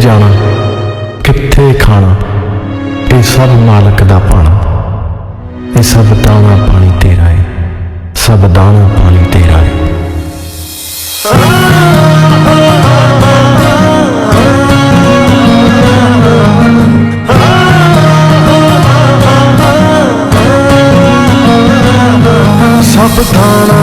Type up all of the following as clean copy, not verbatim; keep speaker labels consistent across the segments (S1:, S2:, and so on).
S1: जाना कित्थे खाना, ये सब मालक दा पाना। ये सब दाना पानी तेरा है, सब दाना पानी तेरा है। सब दाना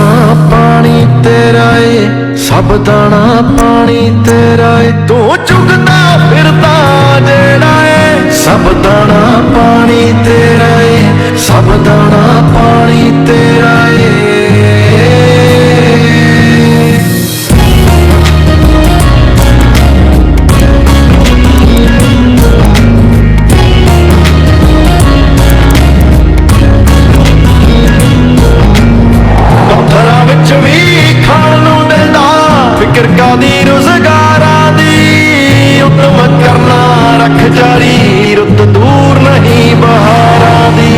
S1: पानी तेरा है, सब दाना पानी तेरा है। तू चुगदा फिरदा जेड़ा है, सब दाना पानी तेरा है, सब दाना पानी तेरा है। फिक्र कादी रोजगारा दी, उतम करना रख जारी, रुत दूर नहीं बहारा दी।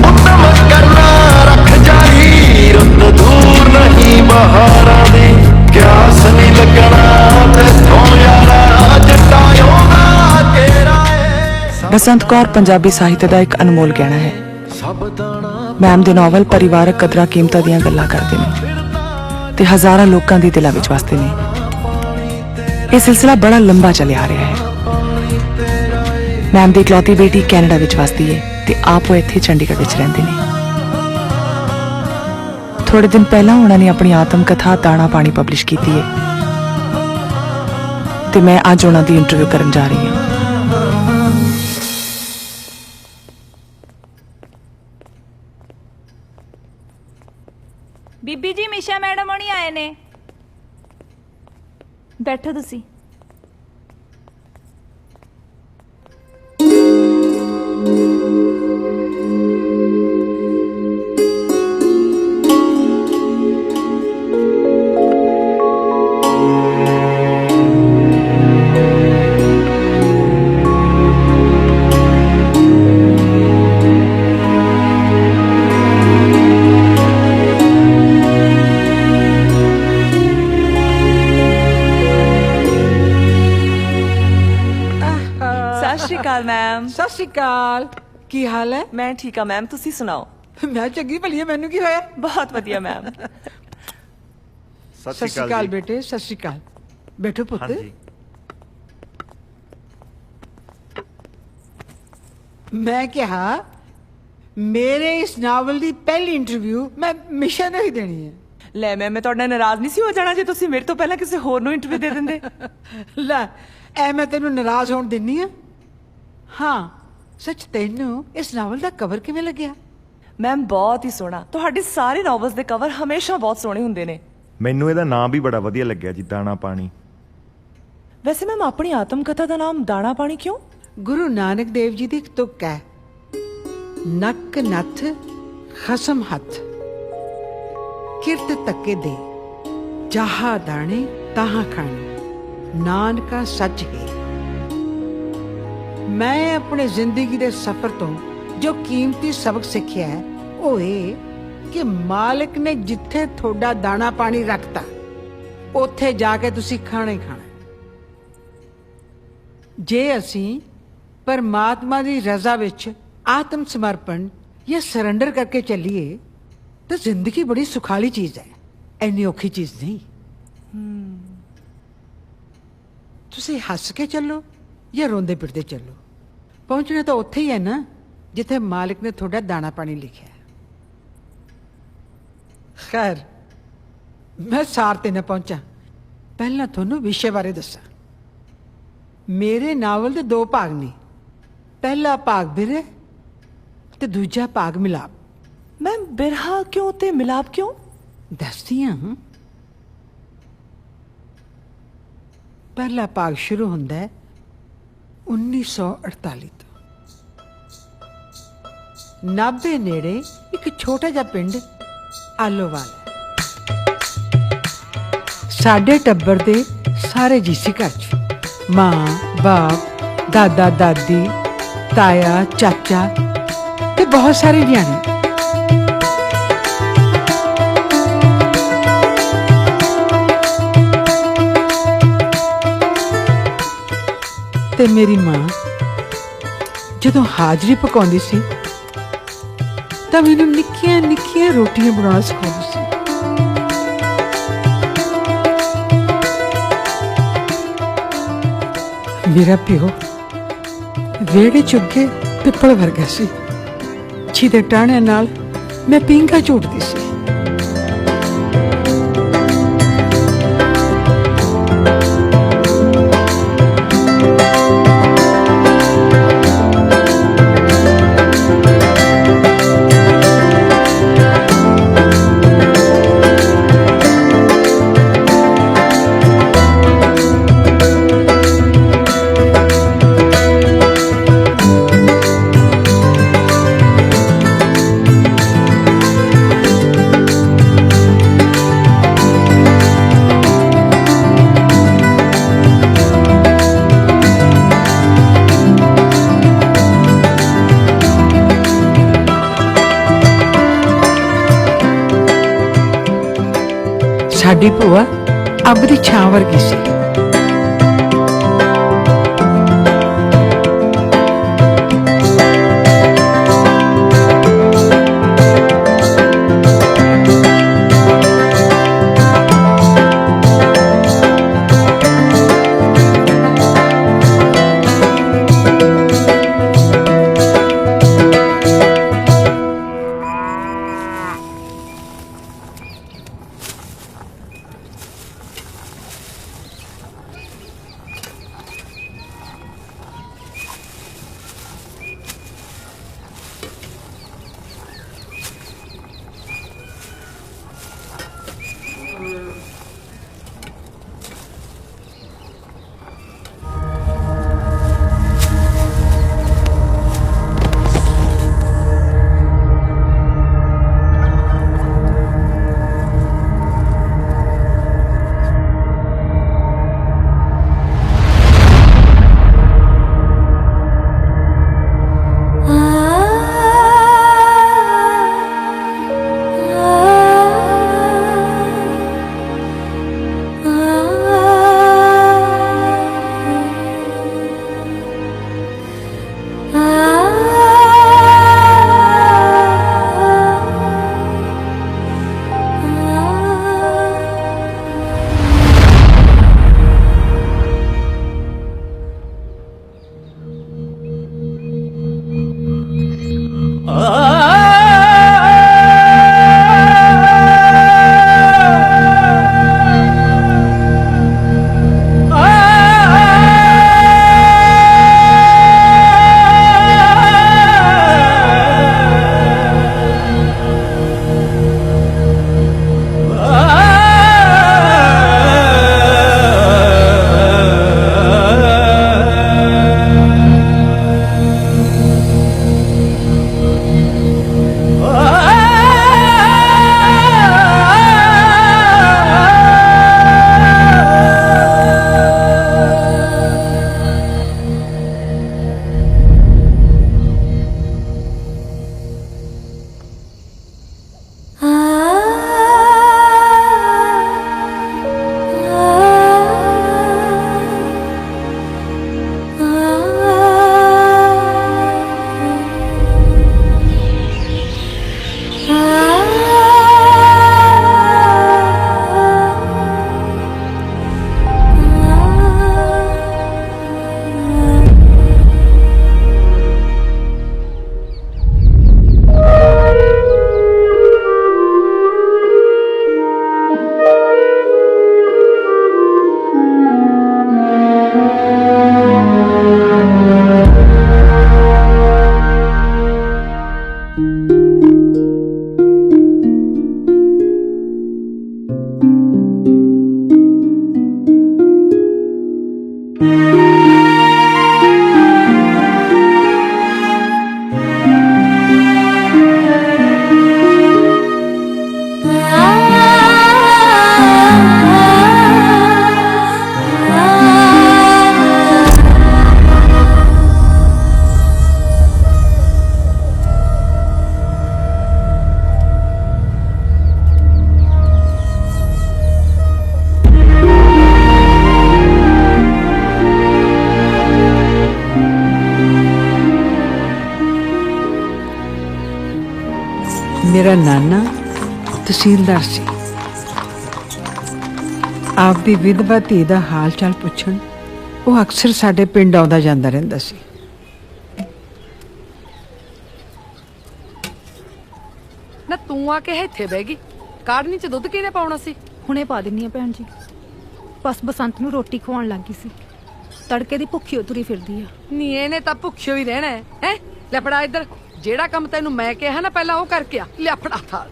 S1: उतम करना रख जारी, रुत दूर नहीं बहारा दी। क्या सनी लगना तेथों यारा, जटायों दा घेरा है।
S2: बसंत कौर पंजाबी साहित्य का एक अनमोल गहना है। मैम दे नॉवल परिवारक कदरां कीमतां दीयां गल्लां करदे ने ते हज़ारां लोकां दी दिलां विच वसदे ने। यह सिलसिला बड़ा लंबा चलिया आ रहा है। मैम दी इकलौती बेटी कैनेडा विच वसदी है ते आप वो इत्थे चंडीगढ़ विच रहिंदे ने। थोड़े दिन पहला उन्होंने अपनी आत्मकथा दाना पानी पब्लिश की है ते मैं अज उन्हां दी इंटरव्यू करन जा रही हूँ।
S3: बीबी जी मिशा मैडम होनी आए ने, बैठो तुसी।
S2: मैम
S4: सत श्री अकाल, की हाल है?
S2: मैं ठीक हाँ मैम, तुसी सुनाओ।
S4: मैं चंगी भली है, मैनू की होया?
S2: बहुत वधिया मैम।
S4: सत श्री अकाल बेटे, सत श्री अकाल। बैठो पुत्र। मैं कहा मेरे इस नावल की पहली इंटरव्यू मैं मिशा ने ही देनी है।
S2: ले मैम, मैं तुहाडे नाल नाराज नहीं सी हो जाना जे तुसी मेरे तो पहला किसी होर नूं इंटरव्यू दे दिंदे।
S4: लै ऐ मैं तेनू नाराज होण दिन्नी आ? हाँ सच, तेनू इस नावल का कवर किवें लग्या?
S2: मैम बहुत ही सोहना, तुहाडे सारे नॉवल्स दे कवर हमेशा बहुत सोहने हुंदे ने।
S5: मैनू इहदा नाम भी बड़ा वधिया लग्या जी, दाना पानी।
S2: वैसे मैम अपनी आत्मकथा का नाम दाना पानी क्यों?
S4: गुरु नानक देव जी की एक तुक है, नक नथ खसम हथ, किरत तके दे, जहा दाने तहा खाने, नानका सच है। मैं अपने जिंदगी के सफर तो जो कीमती सबक सीखिया है वो ये कि मालिक ने जिथे थोड़ा दाना पानी रखता उथे जाके तुसी खाना ही खाना। जे असी परमात्मा की रजा विच आत्म समर्पण या सरेंडर करके चलीए तो जिंदगी बड़ी सुखाली चीज है, इन्नी औखी चीज नहीं। तुसी हस के चलो या रोंदे पिटदे चलो, पहुंचना तो उत्थे ही है ना जिथे मालिक ने थोड़ा दाना पानी लिखा है। खैर मैं सार ते न पहुंचा, पहला थोनू विषय बारे दसा। मेरे नावल दे दो भाग ने, पहला भाग बिरह ते दूजा भाग मिलाप।
S2: मैम बिरहा क्यों ते मिलाप क्यों?
S4: दसदी हां। पहला भाग शुरू होंदा है 1948 तो। नाभे नेड़े एक छोटा जिहा पिंड आलोवाल है। साडे टब्बर दे सारे जीसी घर च, मां बाप दादा दादी ताया चाचा ते बहुत सारे न्याणे। ਤੇ ਮੇਰੀ ਮਾਂ ਜਦੋਂ ਹਾਜ਼ਰੀ ਪਕਾਉਂਦੀ ਸੀ ਤਾਂ ਮੈਨੂੰ ਨਿੱਕੀਆਂ ਨਿੱਕੀਆਂ ਰੋਟੀਆਂ ਬਣਾਉਣਾ ਸਿਖਾਉਂਦੀ ਸੀ। ਮੇਰਾ ਪਿਓ ਵਿਹੜੇ ਚੁੱਗੇ ਪਿੱਪਲ ਵਰਗਾ ਸੀ, ਜਿਹਦੇ ਟਾਹਣਿਆਂ ਨਾਲ ਮੈਂ ਪੀਂਘਾਂ ਝੂਟਦੀ ਸੀ। ਸਾਡੀ ਭੂਆ ਅੱਬ ਦੀ ਛਾਂ ਵਰਗੀ ਸੀ। ਮੇਰਾ ਨਾਨਾ ਤਹਿਸੀਲਦਾਰ ਸੀ। ਆਪਦੀ ਵਿਧਵਾ ਧੀ ਦਾ ਹਾਲ ਚਾਲ ਪੁੱਛਣ ਉਹ ਅਕਸਰ ਸਾਡੇ ਪਿੰਡ ਆਉਂਦਾ ਜਾਂਦਾ ਰਹਿੰਦਾ ਸੀ।
S6: ਨਾ ਤੂੰ ਆ ਕੇ ਇੱਥੇ ਬਹਿ ਗਈ, ਕਾੜਨੀ ਚ ਦੁੱਧ ਕਿਹਨੇ ਪਾਉਣਾ ਸੀ?
S3: ਹੁਣੇ ਪਾ ਦਿੰਨੀ ਆ ਭੈਣ ਜੀ। ਬਸ ਬਸੰਤ ਨੂੰ ਰੋਟੀ ਖਵਾਉਣ ਲੱਗੀ ਸੀ, ਤੜਕੇ ਦੀ ਭੁੱਖੀ ਉਤਰੀ ਫਿਰਦੀ ਆ।
S6: ਨੀ ਇਹਨੇ ਤਾਂ ਭੁੱਖਿਓ ਹੀ ਰਹਿਣਾ ਹੈ। ਲੈ ਫੜਾ ਇੱਧਰ, ਜਿਹੜਾ ਕੰਮ ਤੈਨੂੰ ਮੈਂ ਕਿਹਾ ਨਾ ਪਹਿਲਾਂ ਉਹ ਕਰਕੇ ਆ। ਲੈ ਫੜਾ ਥਾਲ।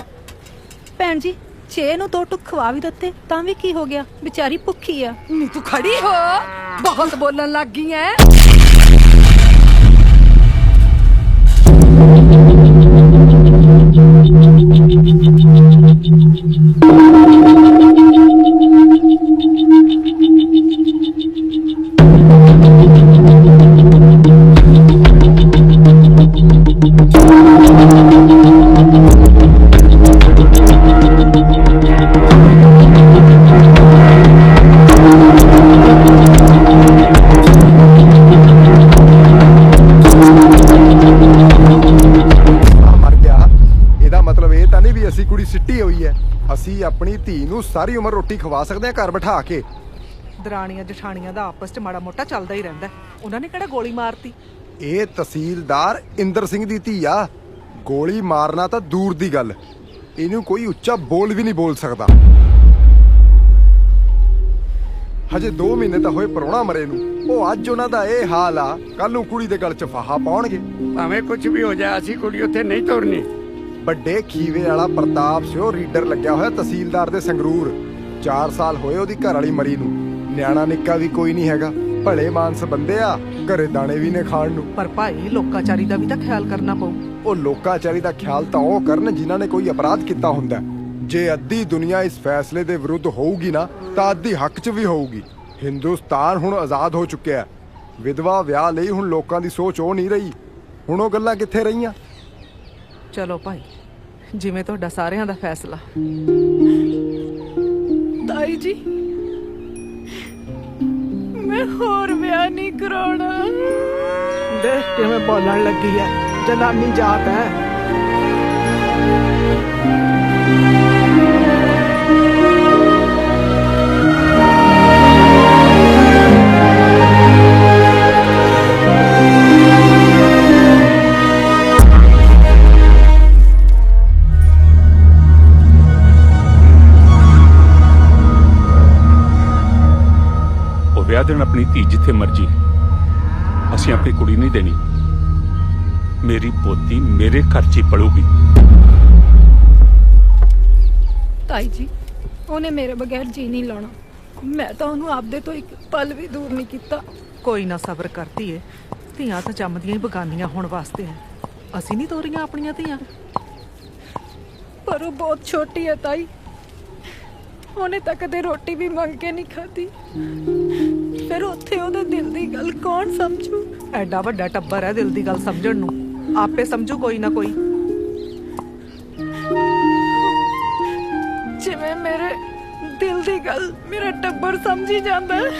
S3: ਭੈਣ ਜੀ ਛੇ ਨੂੰ ਦੋ ਟੁੱਕ ਖਵਾ ਵੀ ਦਿੱਤੇ ਤਾਂ ਵੀ ਕੀ ਹੋ ਗਿਆ, ਵਿਚਾਰੀ ਭੁੱਖੀ ਆ।
S6: ਨੀ ਤੂੰ ਖੜੀ ਹੋ, ਬਹੁਤ ਬੋਲਣ ਲੱਗ ਗਈ ਐ।
S7: ਅਸੀਂ ਕੁੜੀ ਸਿੱਟੀ ਹੋਈ ਹੈ। ਅਸੀਂ ਆਪਣੀ ਧੀ ਨੂੰ ਸਾਰੀ ਉਮਰ ਰੋਟੀ ਖਵਾ ਸਕਦੇ ਹਾਂ ਘਰ ਬਿਠਾ ਕੇ।
S2: ਦਰਾਣੀਆਂ ਜਠਾਣੀਆਂ ਦਾ ਆਪਸ 'ਚ ਮਾੜਾ ਮੋਟਾ ਚੱਲਦਾ ਹੀ ਰਹਿੰਦਾ। ਉਹਨਾਂ ਨੇ ਕਿਹੜਾ ਗੋਲੀ ਮਾਰਤੀ?
S7: ਇਹ ਤਹਿਸੀਲਦਾਰ ਇੰਦਰ ਸਿੰਘ ਦੀ ਧੀ ਆ। ਗੋਲੀ ਮਾਰਨਾ ਤਾਂ ਦੂਰ ਦੀ ਗੱਲ, ਇਹਨੂੰ ਕੋਈ ਉੱਚਾ ਬੋਲ ਵੀ ਨਹੀਂ ਬੋਲ ਸਕਦਾ। ਹਜੇ 2 ਮਹੀਨੇ ਤਾਂ ਹੋਏ ਪ੍ਰਾਹੁਣਾ ਮਰੇ ਨੂੰ, ਉਹ ਅੱਜ ਉਹਨਾਂ ਦਾ ਇਹ ਹਾਲ ਆ, ਕੱਲ ਨੂੰ ਕੁੜੀ ਦੇ ਗਲ 'ਚ ਫਾਹਾ ਪਾਉਣਗੇ।
S8: ਭਾਵੇਂ ਕੁਝ ਵੀ ਹੋ ਜਾਏ, ਅਸੀਂ ਕੁੜੀ ਉੱਥੇ ਨਹੀਂ ਤੋਰਨੀ।
S7: ਵੱਡੇ ਖੀਵੇ ਵਾਲਾ ਪ੍ਰਤਾਪ ਸਿੰਘ ਰੀਡਰ ਲੱਗਿਆ ਹੋਇਆ ਤਹਿਸੀਲਦਾਰ ਦੇ ਸੰਗਰੂਰ। 4 ਸਾਲ ਹੋਏ ਉਹਦੀ ਘਰ ਵਾਲੀ ਮਰੀ ਨੂੰ। ਨਿਆਣਾ ਨਿੱਕਾ ਵੀ ਕੋਈ ਨਹੀਂ ਹੈਗਾ, ਭਲੇ ਮਾਨਸ ਬੰਦੇ ਆ, ਘਰੇ ਦਾਣੇ ਵੀ ਨੇ ਖਾਣ ਨੂੰ।
S2: ਪਰ ਭਾਈ ਲੋਕਾਚਾਰੀ ਦਾ ਵੀ ਤਾਂ ਖਿਆਲ ਕਰਨਾ ਪਊ।
S7: ਉਹ ਲੋਕਾਚਾਰੀ ਦਾ ਖਿਆਲ ਤਾਂ ਉਹ ਕਰਨ ਜਿਨ੍ਹਾਂ ਨੇ ਕੋਈ ਅਪਰਾਧ ਕੀਤਾ ਹੁੰਦਾ। ਜੇ ਅੱਧੀ ਦੁਨੀਆ ਇਸ ਫੈਸਲੇ ਦੇ ਵਿਰੁੱਧ ਹੋਊਗੀ ਨਾ, ਤਾਂ ਅੱਧੀ ਹੱਕ 'ਚ ਵੀ ਹੋਊਗੀ। ਹਿੰਦੁਸਤਾਨ ਹੁਣ ਆਜ਼ਾਦ ਹੋ ਚੁੱਕਿਆ। ਵਿਧਵਾ ਵਿਆਹ ਲਈ ਹੁਣ ਲੋਕਾਂ ਦੀ ਸੋਚ ਉਹ ਨਹੀਂ ਰਹੀ। ਹੁਣ ਉਹ ਗੱਲਾਂ ਕਿੱਥੇ ਰਹੀਆਂ?
S2: ਚਲੋ ਭਾਈ, ਜਿਵੇਂ ਤੁਹਾਡਾ ਸਾਰਿਆਂ ਦਾ ਫੈਸਲਾ।
S3: ਤਾਈ ਜੀ ਮੈਂ ਹੋਰ ਵਿਆਹ ਨਹੀਂ ਕਰਾਉਣਾ।
S2: ਦੇਖ ਕਿਵੇਂ ਬੋਲਣ ਲੱਗੀ ਹੈ, ਜਨਾਨੀ ਜਾਤ ਹੈ।
S8: ਵਿਆਹ ਦੇਣ ਆਪਣੀ ਧੀ ਜਿੱਥੇ ਮਰਜੀ, ਅਸੀਂ ਆਪਣੀ ਕੁੜੀ ਨਹੀਂ ਦੇਣੀ। ਮੇਰੀ ਪੋਤੀ ਮੇਰੇ ਘਰ 'ਚ ਹੀ ਪਲੂਗੀ।
S3: ਤਾਈ ਜੀ ਉਹਨੇ ਮੇਰੇ ਬਗੈਰ ਜੀ ਨਹੀਂ ਲਾਉਣਾ। ਮੈਂ ਤਾਂ ਉਹਨੂੰ ਆਪਦੇ ਤੋਂ ਇੱਕ ਪਲ ਵੀ ਦੂਰ ਨਹੀਂ ਕੀਤਾ।
S2: ਕੋਈ ਨਾ ਸਬਰ ਕਰਤੀ ਏ, ਧੀਆਂ ਤਾਂ ਜੰਮਦੀਆਂ ਹੀ ਬਗਾਨੀਆਂ ਹੋਣ ਵਾਸਤੇ ਹੈ। ਅਸੀਂ ਨਹੀਂ ਤੋਰੀਆਂ ਆਪਣੀਆਂ ਧੀਆਂ।
S3: ਪਰ ਉਹ ਬਹੁਤ ਛੋਟੀ ਹੈ ਤਾਈ, ਉਹਨੇ ਤਾਂ ਕਦੇ ਰੋਟੀ ਵੀ ਮੰਗ ਕੇ ਨਹੀਂ ਖਾਧੀ। ਫਿਰ ਉੱਥੇ ਉਹਦੇ ਦਿਲ ਦੀ ਗੱਲ ਕੌਣ ਸਮਝੂ?
S2: ਐਡਾ ਵੱਡਾ ਟੱਬਰ ਹੈ, ਦਿਲ ਦੀ ਗੱਲ ਸਮਝਣ ਨੂੰ ਆਪੇ ਸਮਝੂ ਕੋਈ ਨਾ ਕੋਈ।
S3: ਜਿਵੇਂ ਮੇਰੇ ਦਿਲ ਦੀ ਗੱਲ ਮੇਰਾ ਟੱਬਰ ਸਮਝੀ ਜਾਂਦਾ ਹੈ।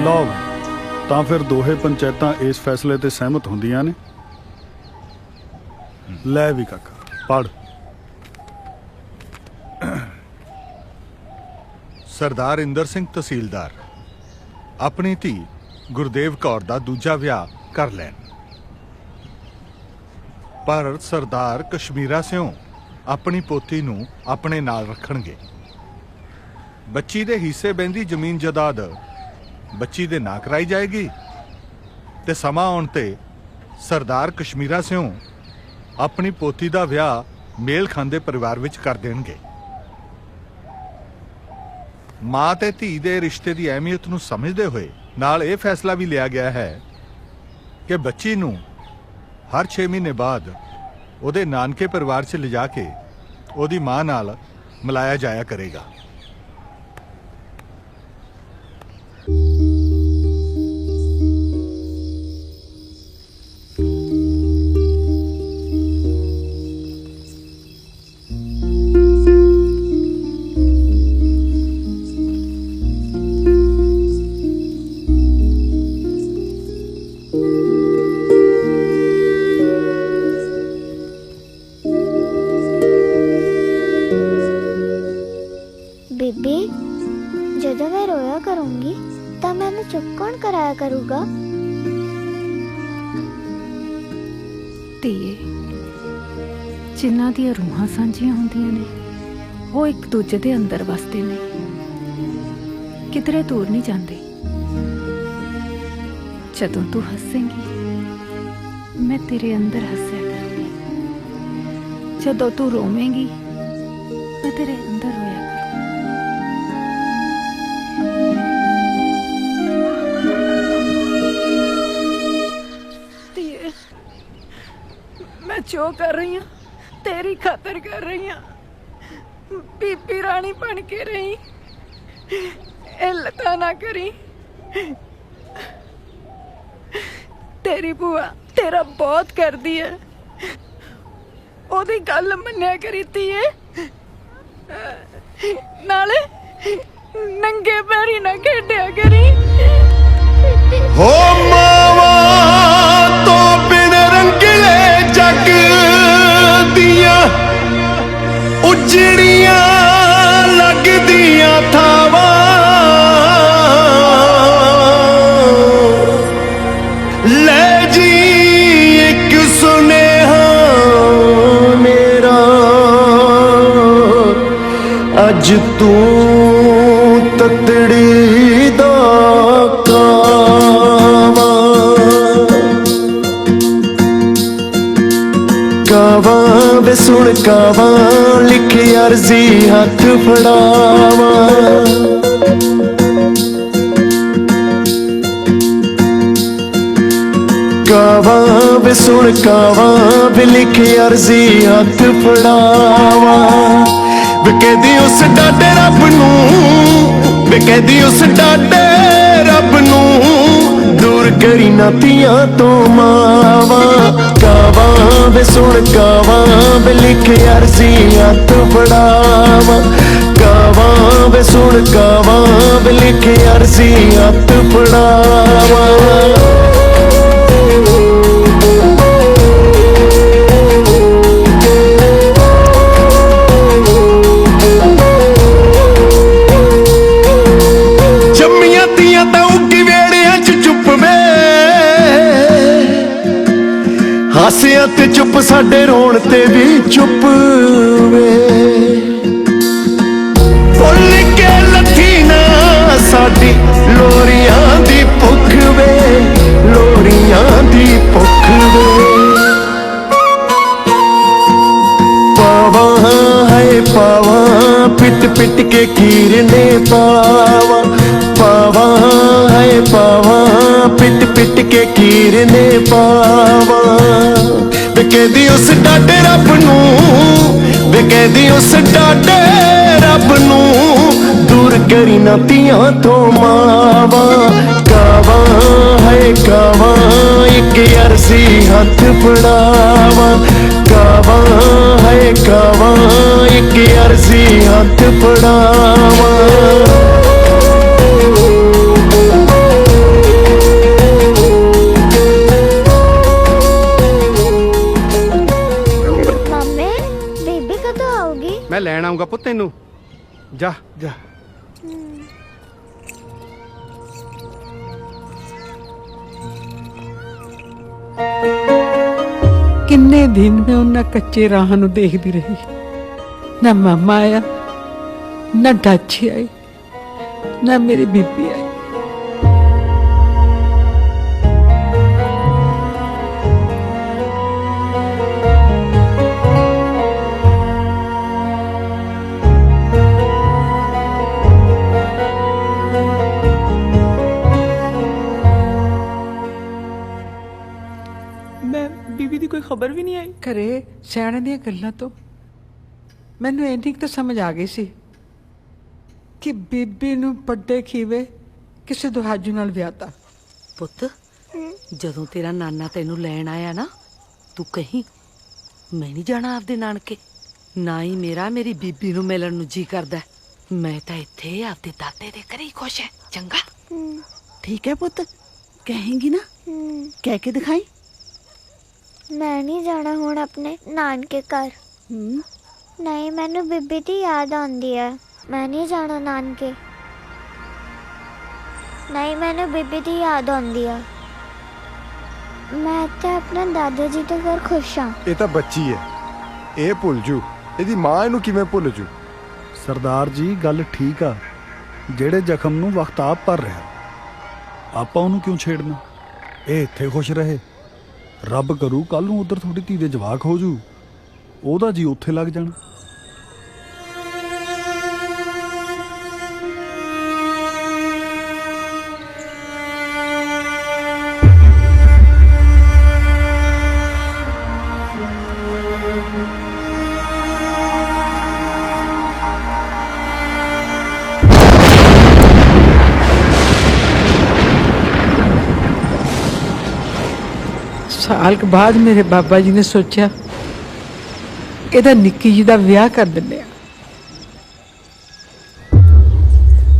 S9: ਲਓ ਤਾਂ ਫਿਰ ਦੋਹੇ ਪੰਚਾਇਤਾਂ ਇਸ ਫੈਸਲੇ ਤੇ ਸਹਿਮਤ ਹੁੰਦੀਆਂ ਨੇ। ਲੈ ਵੀ ਕਾਕਾ ਪੜ੍ਹ। ਸਰਦਾਰ ਇੰਦਰ ਸਿੰਘ ਤਹਿਸੀਲਦਾਰ ਆਪਣੀ ਧੀ ਗੁਰਦੇਵ ਕੌਰ ਦਾ ਦੂਜਾ ਵਿਆਹ ਕਰ ਲੈਣ, ਪਰ ਸਰਦਾਰ ਕਸ਼ਮੀਰਾ ਸਿਉ ਆਪਣੀ ਪੋਤੀ ਨੂੰ ਆਪਣੇ ਨਾਲ ਰੱਖਣਗੇ। ਬੱਚੀ ਦੇ ਹਿੱਸੇ ਬੈਂਦੀ ਜ਼ਮੀਨ ਜਾਇਦਾਦ ਬੱਚੀ ਦੇ ਨਾਂ ਕਰਾਈ ਜਾਏਗੀ ਤੇ ਸਮਾਂ ਆਉਣ ਤੇ ਸਰਦਾਰ ਕਸ਼ਮੀਰਾ ਸਿਉ ਆਪਣੀ ਪੋਤੀ ਦਾ ਵਿਆਹ ਮੇਲ ਖਾਂਦੇ ਪਰਿਵਾਰ ਵਿੱਚ ਕਰ ਦੇਣਗੇ। ਮਾਂ ਤੇ ਧੀ ਦੇ ਰਿਸ਼ਤੇ ਦੀ ਅਹਿਮੀਅਤ ਨੂੰ ਸਮਝਦੇ ਹੋਏ ਨਾਲ ਇਹ ਫੈਸਲਾ ਵੀ ਲਿਆ ਗਿਆ ਹੈ ਕਿ ਬੱਚੀ ਨੂੰ ਹਰ 6 ਮਹੀਨੇ ਬਾਅਦ ਉਹਦੇ ਨਾਨਕੇ ਪਰਿਵਾਰ 'ਚ ਲਿਜਾ ਕੇ ਉਹਦੀ ਮਾਂ ਨਾਲ ਮਿਲਾਇਆ ਜਾਇਆ ਕਰੇਗਾ।
S10: ਬੀਬੀ ਜਦੋਂ ਮੈਂ ਰੋਇਆ ਕਰੂੰਗੀ ਤਾਂ ਮੈਨੂੰ ਚੁੱਪ ਕੌਣ ਕਰਾਇਆ ਕਰੂਗਾ?
S3: ਧੀਏ, ਜਿਨ੍ਹਾਂ ਦੀਆਂ ਰੂਹਾਂ ਸਾਂਝੀਆਂ ਹੁੰਦੀਆਂ ਨੇ ਉਹ ਇੱਕ ਦੂਜੇ ਦੇ ਅੰਦਰ ਵਸਦੇ ਨੇ, ਕਿਧਰੇ ਦੂਰ ਨਹੀਂ ਜਾਂਦੇ। ਜਦੋਂ ਤੂੰ ਹੱਸੇਂਗੀ ਮੈਂ ਤੇਰੇ ਅੰਦਰ ਹੱਸਿਆ ਕਰਾਂਗੀ, ਜਦੋਂ ਤੂੰ ਰੋਵੇਂਗੀ ਮੈਂ ਤੇਰੇ ਅੰਦਰ ਰੋਇਆ ਧੀਏ, मैं जो कर रही हूँ तेरी खातर कर रही हूँ। बीबी रानी बन के रही, इल्लता ना करी। तेरी बुआ तेरा बहुत कर दी है, ओदी गल मन्या करी ती है, नाले नंगे पैरी ना खेडिया करी।
S1: हो मावा तो बिन रंगले जग दिया उजड़ियां लगदियां थावा, ले जी एक सुनेहा मेरा अज तू ततड़ी दा कावा वे सुन कावा लिखी अर्जी हाथ फड़ावा, कावा वे सुन कावा वे लिखी अर्जी हाथ फड़ावा। वे कहदी उस डाडे रब नूं, वे कहदी उस डाडे रब नूं दूर करी ना तियां तो मावा। कावा वे सुन कावा वे लिखे अर्जी हथ फड़ावा, कावा वे सुन कावा वे लिखे अर्जी हथ फड़ावा। जम्मियां तियां तां उगी वेड़ियां च चुप वे, हासियां ते चुप साडे रोण ते भी चुप वे। भुल के लथी ना साडी लोरियां दी भुख वे, लोरियां दी भुख वे। पावा है पावा पिट पिट के कीरने पावा, पावा है पावा पिट पिट के कीरने पावा। वे कहदी उस डाडे रब नूं, वे कहदी उस डाडे रब नूं दूर करी ना तियां तो मावा। कावा है कावा एक अर्जी हथ फड़ावा, कावा है कावा एक अर्जी हथ फड़ावा।
S10: मम्मी बीबी कदों आओगी?
S11: मैं लैन आऊंगा पुत तेनू, जा जा।
S4: ਕਿੰਨੇ ਦਿਨ ਮੈਂ ਉਹਨਾਂ ਕੱਚੇ ਰਾਹਾਂ ਨੂੰ ਦੇਖਦੀ ਰਹੀ, ਨਾ ਮਾਮਾ ਆਇਆ ਨਾ ਡਾਚੀ ਆਈ ਨਾ ਮੇਰੀ ਬੀਬੀ ਆਈ।
S2: बीबी दी कोई खबर भी नहीं आई।
S4: ਘਰੇ ਸਿਆਣੇ ਦੀਆਂ ਗੱਲਾਂ ਤੋਂ ਮੈਨੂੰ ਇੰਨੀ ਕੁ ਤਾਂ ਸਮਝ ਆ ਗਈ ਸੀ ਕਿ ਬੀਬੀ ਨੂੰ ਵੱਡੇ ਖੀਵੇ ਕਿਸੇ ਦੁਹਾਜੂ ਨਾਲ ਵਿਆਹਤਾ।
S6: ਪੁੱਤ ਜਦੋਂ ਤੇਰਾ ਨਾਨਾ ਤੈਨੂੰ ਲੈਣ ਆਇਆ ਨਾ, ਤੂੰ ਕਹੀਂ ਮੈਂ ਨਹੀਂ ਜਾਣਾ ਆਪਦੇ ਨਾਨਕੇ, ਨਾ ਹੀ ਮੇਰੀ ਬੀਬੀ ਨੂੰ ਮਿਲਣ ਨੂੰ ਜੀ ਕਰਦਾ। ਮੈਂ ਤਾਂ ਇੱਥੇ ਆਪਦੇ ਦਾਦੇ ਦੇ ਘਰੇ ਹੀ ਖੁਸ਼ ਹੈ। ਚੰਗਾ
S2: ठीक है पुत्र, कहेंगी ना? कह के दिखाई।
S10: मैं नहीं जाना हुण अपने नानके घर। नहीं, मैनू बीबी दी याद आउंदी है। मैं नहीं जाना नानके। नहीं, मैंने बीबी दी याद आंदी आ। मैं तो अपने दादा जी के घर खुश हाँ।
S7: ये तो बच्ची है, ये भुल जू। ਇਹਦੀ ਮਾਂ ਇਹਨੂੰ ਕਿਵੇਂ ਭੁੱਲ ਜੂ?
S12: सरदार जी गल ठीक आ, ਜਿਹੜੇ ਜ਼ਖਮ ਨੂੰ ਵਕਤ ਆਪ ਭਰ ਰਿਹਾ, ਆਪਾਂ ਉਹਨੂੰ ਕਿਉਂ ਛੇੜਨਾ? ਇਹ ਇੱਥੇ ਖੁਸ਼ ਰਹੇ, ਰੱਬ ਕਰੂ ਕੱਲ ਨੂੰ ਉਧਰ ਤੁਹਾਡੀ ਧੀ ਦੇ ਜਵਾਕ ਹੋ ਜੂ, ਉਹਦਾ ਜੀ ਉੱਥੇ ਲੱਗ ਜਾਣਾ।
S4: साल के बाद मेरे बाबा जी ने सोचा ਇਹਦਾ ਨਿੱਕੀ ਜੀ ਦਾ ਵਿਆਹ ਕਰ ਦਿੰਦੇ ਆ।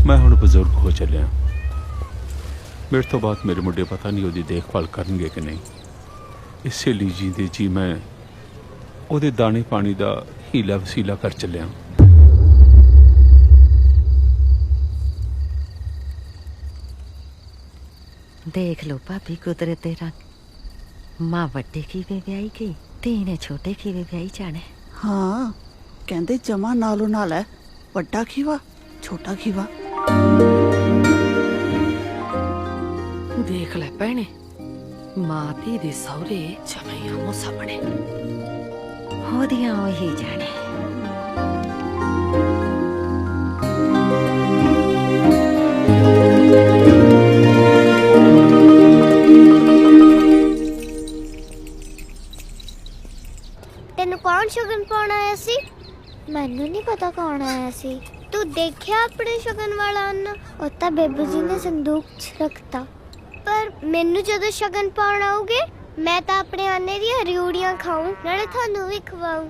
S8: मैं हुण बजुर्ग हो चलिया, मेरे तो बाद मेरे मुंडे पता नहीं ਉਹਦੀ देखभाल करनगे कि नहीं। इसे ਲਈ जींदे जी मैं ਉਹਦੇ दाने पानी का हीला वसीला कर चलिया।
S6: देख लो भाभी कुदरत दे रंग, मां वड्डे खीवे ब्याही गई ते इन्हें छोटे खीवे ब्याही जाने।
S13: हाँ कहते जमा नालों नाल है, वड्डा खीवा छोटा खीवा।
S6: देख ले भैने, मां धी दे सौरे जमैया मूसा बने, ओदियां ओही जाने।
S10: तेन कौन शगन पाउण आया सी? मैनू नहीं पता कौन आया सी। तू देखिया अपने शगन वाला अन्न? ਉਹ ਤਾਂ ਬੇਬੇ ਜੀ ਨੇ ਸੰਦੂਕ 'ਚ ਰੱਖਤਾ। ਪਰ ਮੈਨੂੰ ਜਦੋਂ ਸ਼ਗਨ ਪਾਉਣ ਆਉਗੇ ਮੈਂ ਤਾਂ ਆਪਣੇ ਆਨੇ ਦੀਆਂ ਰਿਊੜੀਆਂ ਖਾਊਂ, ਨਾਲੇ ਤੁਹਾਨੂੰ ਵੀ ਖਵਾਊਂ।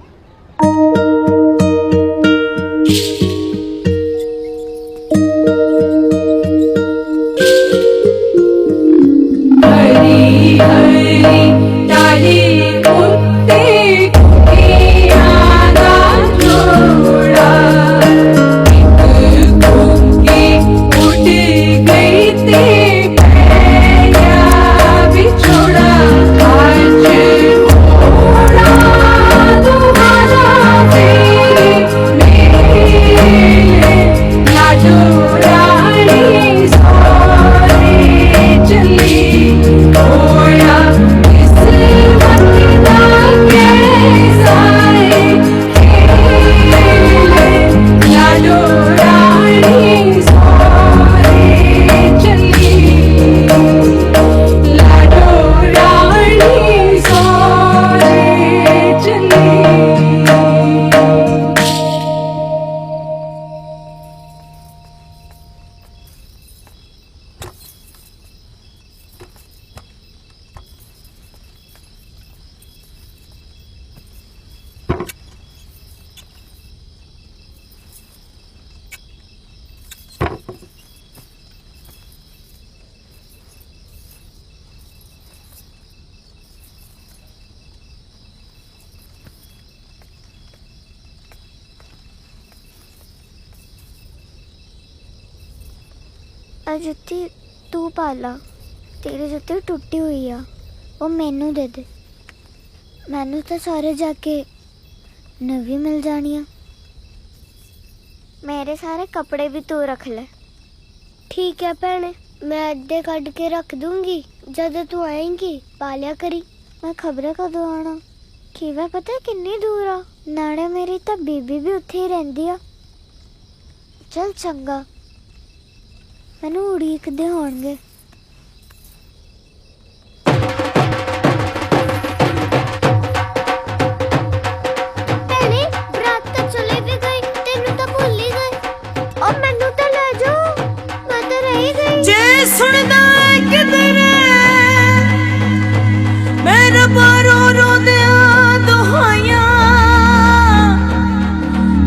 S3: हरी हरी डाली कुत्ते कुटियां दा जोड़ा, एक कुकी उड़ गई ते पैया बिछोड़ा। आज ओड़ा तुम्हारा मेरे लाडो रानी सोरे चली। ओया इस वक्त दा कैसा है खेले, लाडो रानी सोरे चली, लाडो रानी सोरे चली।
S10: जुत्ती तू पाला, तेरी जुत्ती टुटी हुई आ, वो मैनू दे दे। मैनू तो सारे जाके नवी मिल जानी आ। मेरे सारे कपड़े भी तू रख ले। ठीक है भैने, मैं अद्धे कट के रख दूंगी, जब तू आएंगी पालिया करी। मैं खबरें कदों आना, खीवा पता किन्नी दूर आ, नाले मेरी तो बीबी भी उत्थे ही रहिंदी आ। चल चंगा, मैनू उड़ीकदे होणगे। भैने बरात तो चले भी गई, तेनू तो भुल ही गए। और मैनू तो ले जाओ, मैं तो रह गई।
S3: जे सुनदा किधरे मेरे बारो रोंदिया दुहाइयां,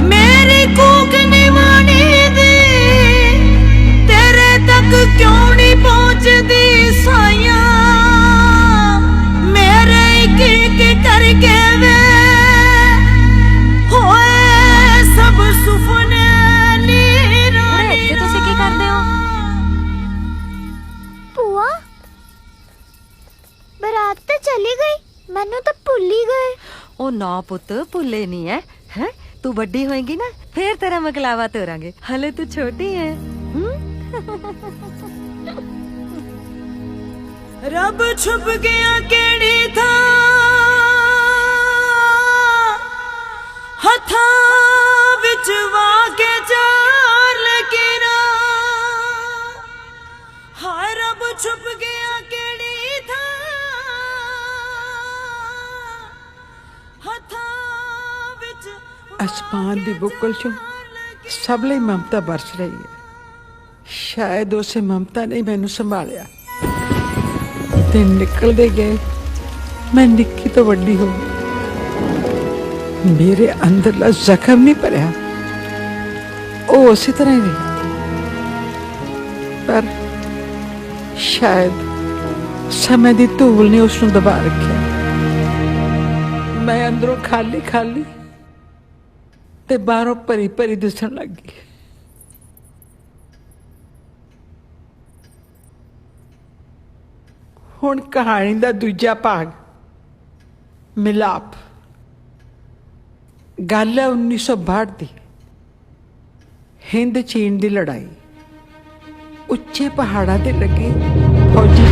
S3: मेरी कूक निवाणी दी तेरे तक क्यों नहीं पहुंचदी साइयां। मेरे एक एक करके वे होए सब सुपने नी
S14: हाँ पुत भुले नहीं है, हैं? तू बड़ी होएगी ना फिर तेरा मकलावा तोरांगे, हले तू छोटी है।
S15: रब छुप गया केड़ी था हथा विच वाके चार लकीरा, हाय रब छुप गया केड़ी था हथा विच।
S4: आसमान दी बुक्कल चों सब ਲਈ ममता बरस रही है। शायद उसे ममता ने मैनू संभालिया। दिन निकलते गए, मैं निक्की तो वड्डी हो गई। मेरे अंदरला जख्म नहीं भरिया, वो उसी तरह ही रही। पर शायद समय की धूल ने उसनू दबा रखा। मैं अंदरों खाली खाली ते बाहरों भरी भरी दिसण लग गई। हुण कहानी दा दूजा भाग मिलाप। गल है 1962 दी। हिंद चीन दी लड़ाई। उच्चे पहाड़ां ते लगे फौजी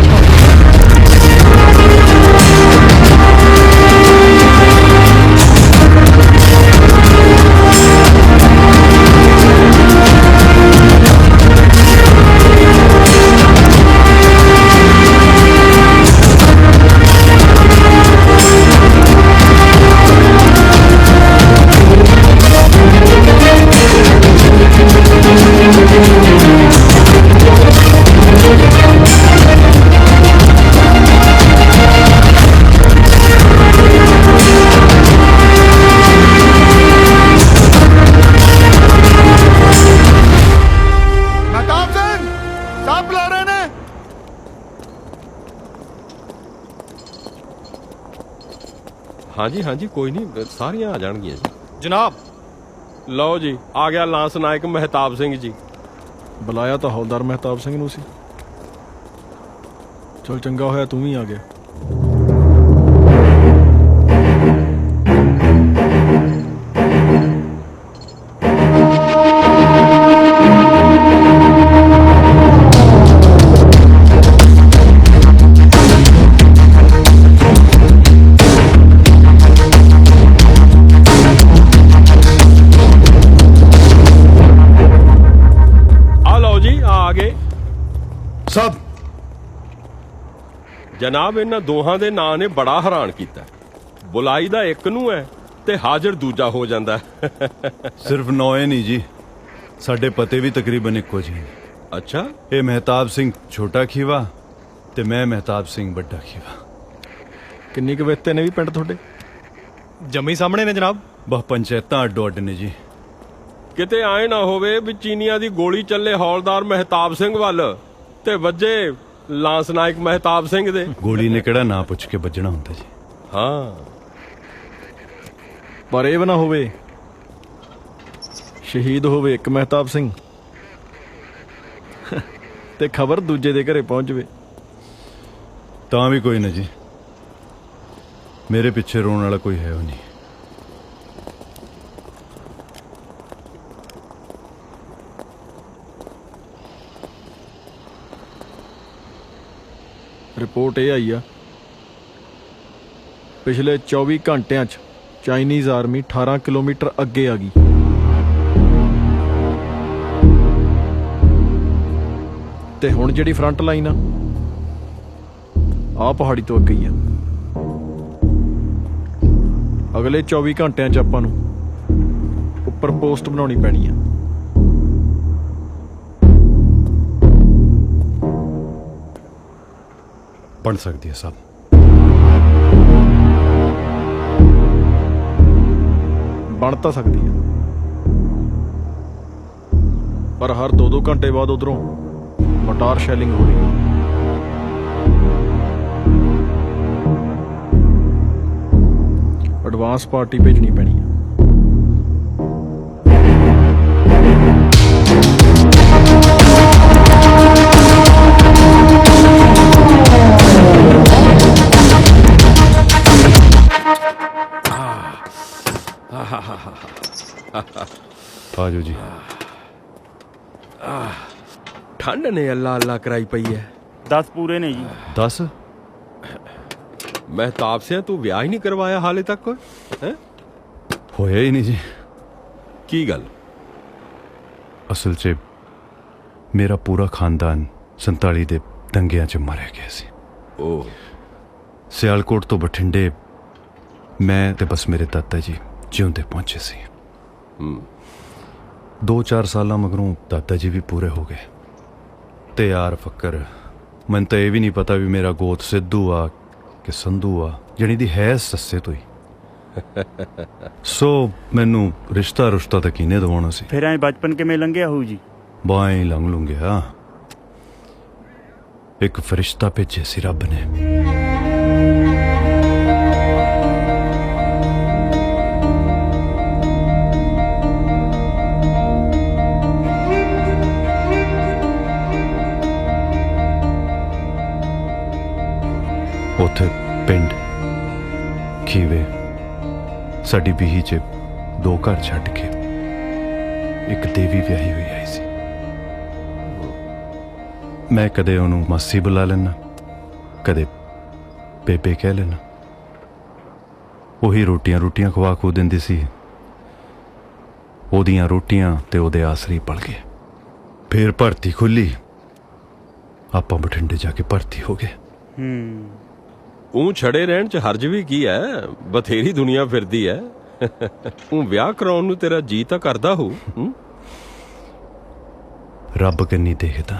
S16: हाँ जी कोई नहीं, सारियां आ जाएंगियां जी।
S11: जनाब
S16: लो जी आ गया लांस नायक महताब सिंह जी।
S11: बुलाया तो हौलदार महताब सिंह नूं सी। चल चंगा होया तू ही आ गया।
S16: सब जनाब इन्हां दोहां दे नां ने बड़ा हैरान कीता। बुलाई दा एक नूं है ते हाजिर दूजा हो जांदा।
S12: सिर्फ नौए नहीं जी, साडे पते भी तकरीबन इक्को जी।
S16: अच्छा
S12: ये महताब सिंह छोटा खीवा ते मैं महताब सिंह बड़ा खीवा।
S11: किन्नी क वेते ने भी पिंड तुहाडे जम्मी सामने ने जनाब।
S12: बह पंचायतां अड्डो अड्ड ने जी।
S16: किते आए ना होवे भी चीनिया दी गोली चले हौलदार महताब सिंह वल ते वजे लांस नायक महताब सिंह दे।
S12: गोली ने केड़ा ना पुछ के बजना हुंदा जी।
S16: हाँ
S11: पर ये भी ना होवे शहीद होवे एक महताब सिंह ते खबर दूजे दे घरे पहुंच जावे।
S12: तां भी कोई ना जी, मेरे पिछे रोन वाला कोई है नहीं।
S11: रिपोर्ट ये आई आ पिछले 24 घंटिया चाइनीज आर्मी 18 किलोमीटर अगे आ गई। ते हुण जिहड़ी फ्रंट लाइन आ पहाड़ी तो अगे ही आ। अगले 24 घंटिया आपां नूं उपर पोस्ट बनाउणी पैणी आ।
S12: बन सकती है साहब।
S11: बन तो सकती है पर हर 2-2 घंटे बाद उधरों मोटार शैलिंग हो रही है। एडवांस पार्टी भेजनी पैनी है।
S16: ਠੰਡ ਨੇ ਅੱਲਾ ਅੱਲਾ ਕਰਾਈ ਪਈ ਹੈ।
S17: 10 ਪੂਰੇ ਨੇ ਜੀ।
S8: 10?
S16: ਮਹਿਤਾਬ ਸਿੰਘ ਤੂੰ ਵਿਆਹ ਹੀ ਨਹੀਂ ਕਰਵਾਇਆ ਹਾਲੇ ਤੱਕ ਹੈ?
S8: ਹੋਇਆ ਹੀ ਨਹੀਂ ਜੀ।
S16: ਕੀ ਗੱਲ?
S8: ਅਸਲ 'ਚ ਮੇਰਾ ਪੂਰਾ ਖਾਨਦਾਨ 47 ਦੇ ਦੰਗਿਆਂ 'ਚ ਮਾਰਿਆ ਗਿਆ ਸੀ।
S16: ਉਹ
S8: ਸਿਆਲਕੋਟ ਤੋਂ ਬਠਿੰਡੇ ਮੈਂ ਤੇ ਬਸ ਮੇਰੇ ਦਾਦਾ ਜੀ ਜਿਉਂਦੇ ਪਹੁੰਚੇ ਸੀ। 2-4 ਸਾਲਾਂ ਮਗਰੋਂ ਦਾਦਾ ਜੀ ਵੀ ਪੂਰੇ ਹੋ ਗਏ ਤੇ ਯਾਰ ਫੱਕਰ ਮੈਨੂੰ ਤਾਂ ਇਹ ਵੀ ਨਹੀਂ ਪਤਾ ਵੀ ਮੇਰਾ ਗੋਤ ਸਿੱਧੂ ਆ ਕਿ ਸੰਧੂ ਆ, ਜਣੀ ਦੀ ਹੈ ਸੱਸੇ ਤੋਂ ਹੀ। ਸੋ ਮੈਨੂੰ ਰਿਸ਼ਤਾ ਤਾਂ ਕਿਹਨੇ ਦਵਾਉਣਾ ਸੀ।
S17: ਫਿਰ ਐ ਬਚਪਨ ਕਿਵੇਂ ਲੰਘਿਆ ਹੋਊ ਜੀ?
S8: ਬਾਈ ਲੰਘ ਲੂੰਗਿਆ। ਇੱਕ ਫਰਿਸ਼ਤਾ ਭੇਜਿਆ ਸੀ ਰੱਬ ਨੇ। ਉੱਥੇ ਪਿੰਡ ਖੀਵੇ ਸਾਡੀ ਬੀਹੀ 'ਚ 2 ਘਰ ਛੱਡ ਕੇ ਇੱਕ ਦੇਵੀ ਵਿਆਹੀ ਹੋਈ ਆਈ ਸੀ। ਮੈਂ ਕਦੇ ਉਹਨੂੰ ਮਾਸੀ ਬੁਲਾ ਲੈਣਾ, ਕਦੇ ਬੇਬੇ ਕਹਿ ਲੈਣਾ। ਉਹੀ ਰੋਟੀਆਂ ਖਵਾ ਖੂ ਦਿੰਦੀ ਸੀ। ਉਹਦੀਆਂ ਰੋਟੀਆਂ ਤੇ ਉਹਦੇ ਆਸਰੇ ਪਲ ਗਏ। ਫਿਰ ਭਰਤੀ ਖੁੱਲੀ, ਆਪਾਂ ਬਠਿੰਡੇ ਜਾ ਕੇ ਭਰਤੀ ਹੋ ਗਏ।
S16: ਉਹ ਛੜੇ ਰਹਿਣ 'ਚ ਹਰਜ ਵੀ ਕੀ ਹੈ, ਬਥੇਰੀ ਦੁਨੀਆ ਫਿਰਦੀ ਹੈ। ਉਹ ਵਿਆਹ ਕਰਾਉਣ ਨੂੰ ਤੇਰਾ ਜੀ ਤਾਂ ਕਰਦਾ ਹੋ।
S8: ਰੱਬ ਕੰਨੀ ਦੇਖਦਾ।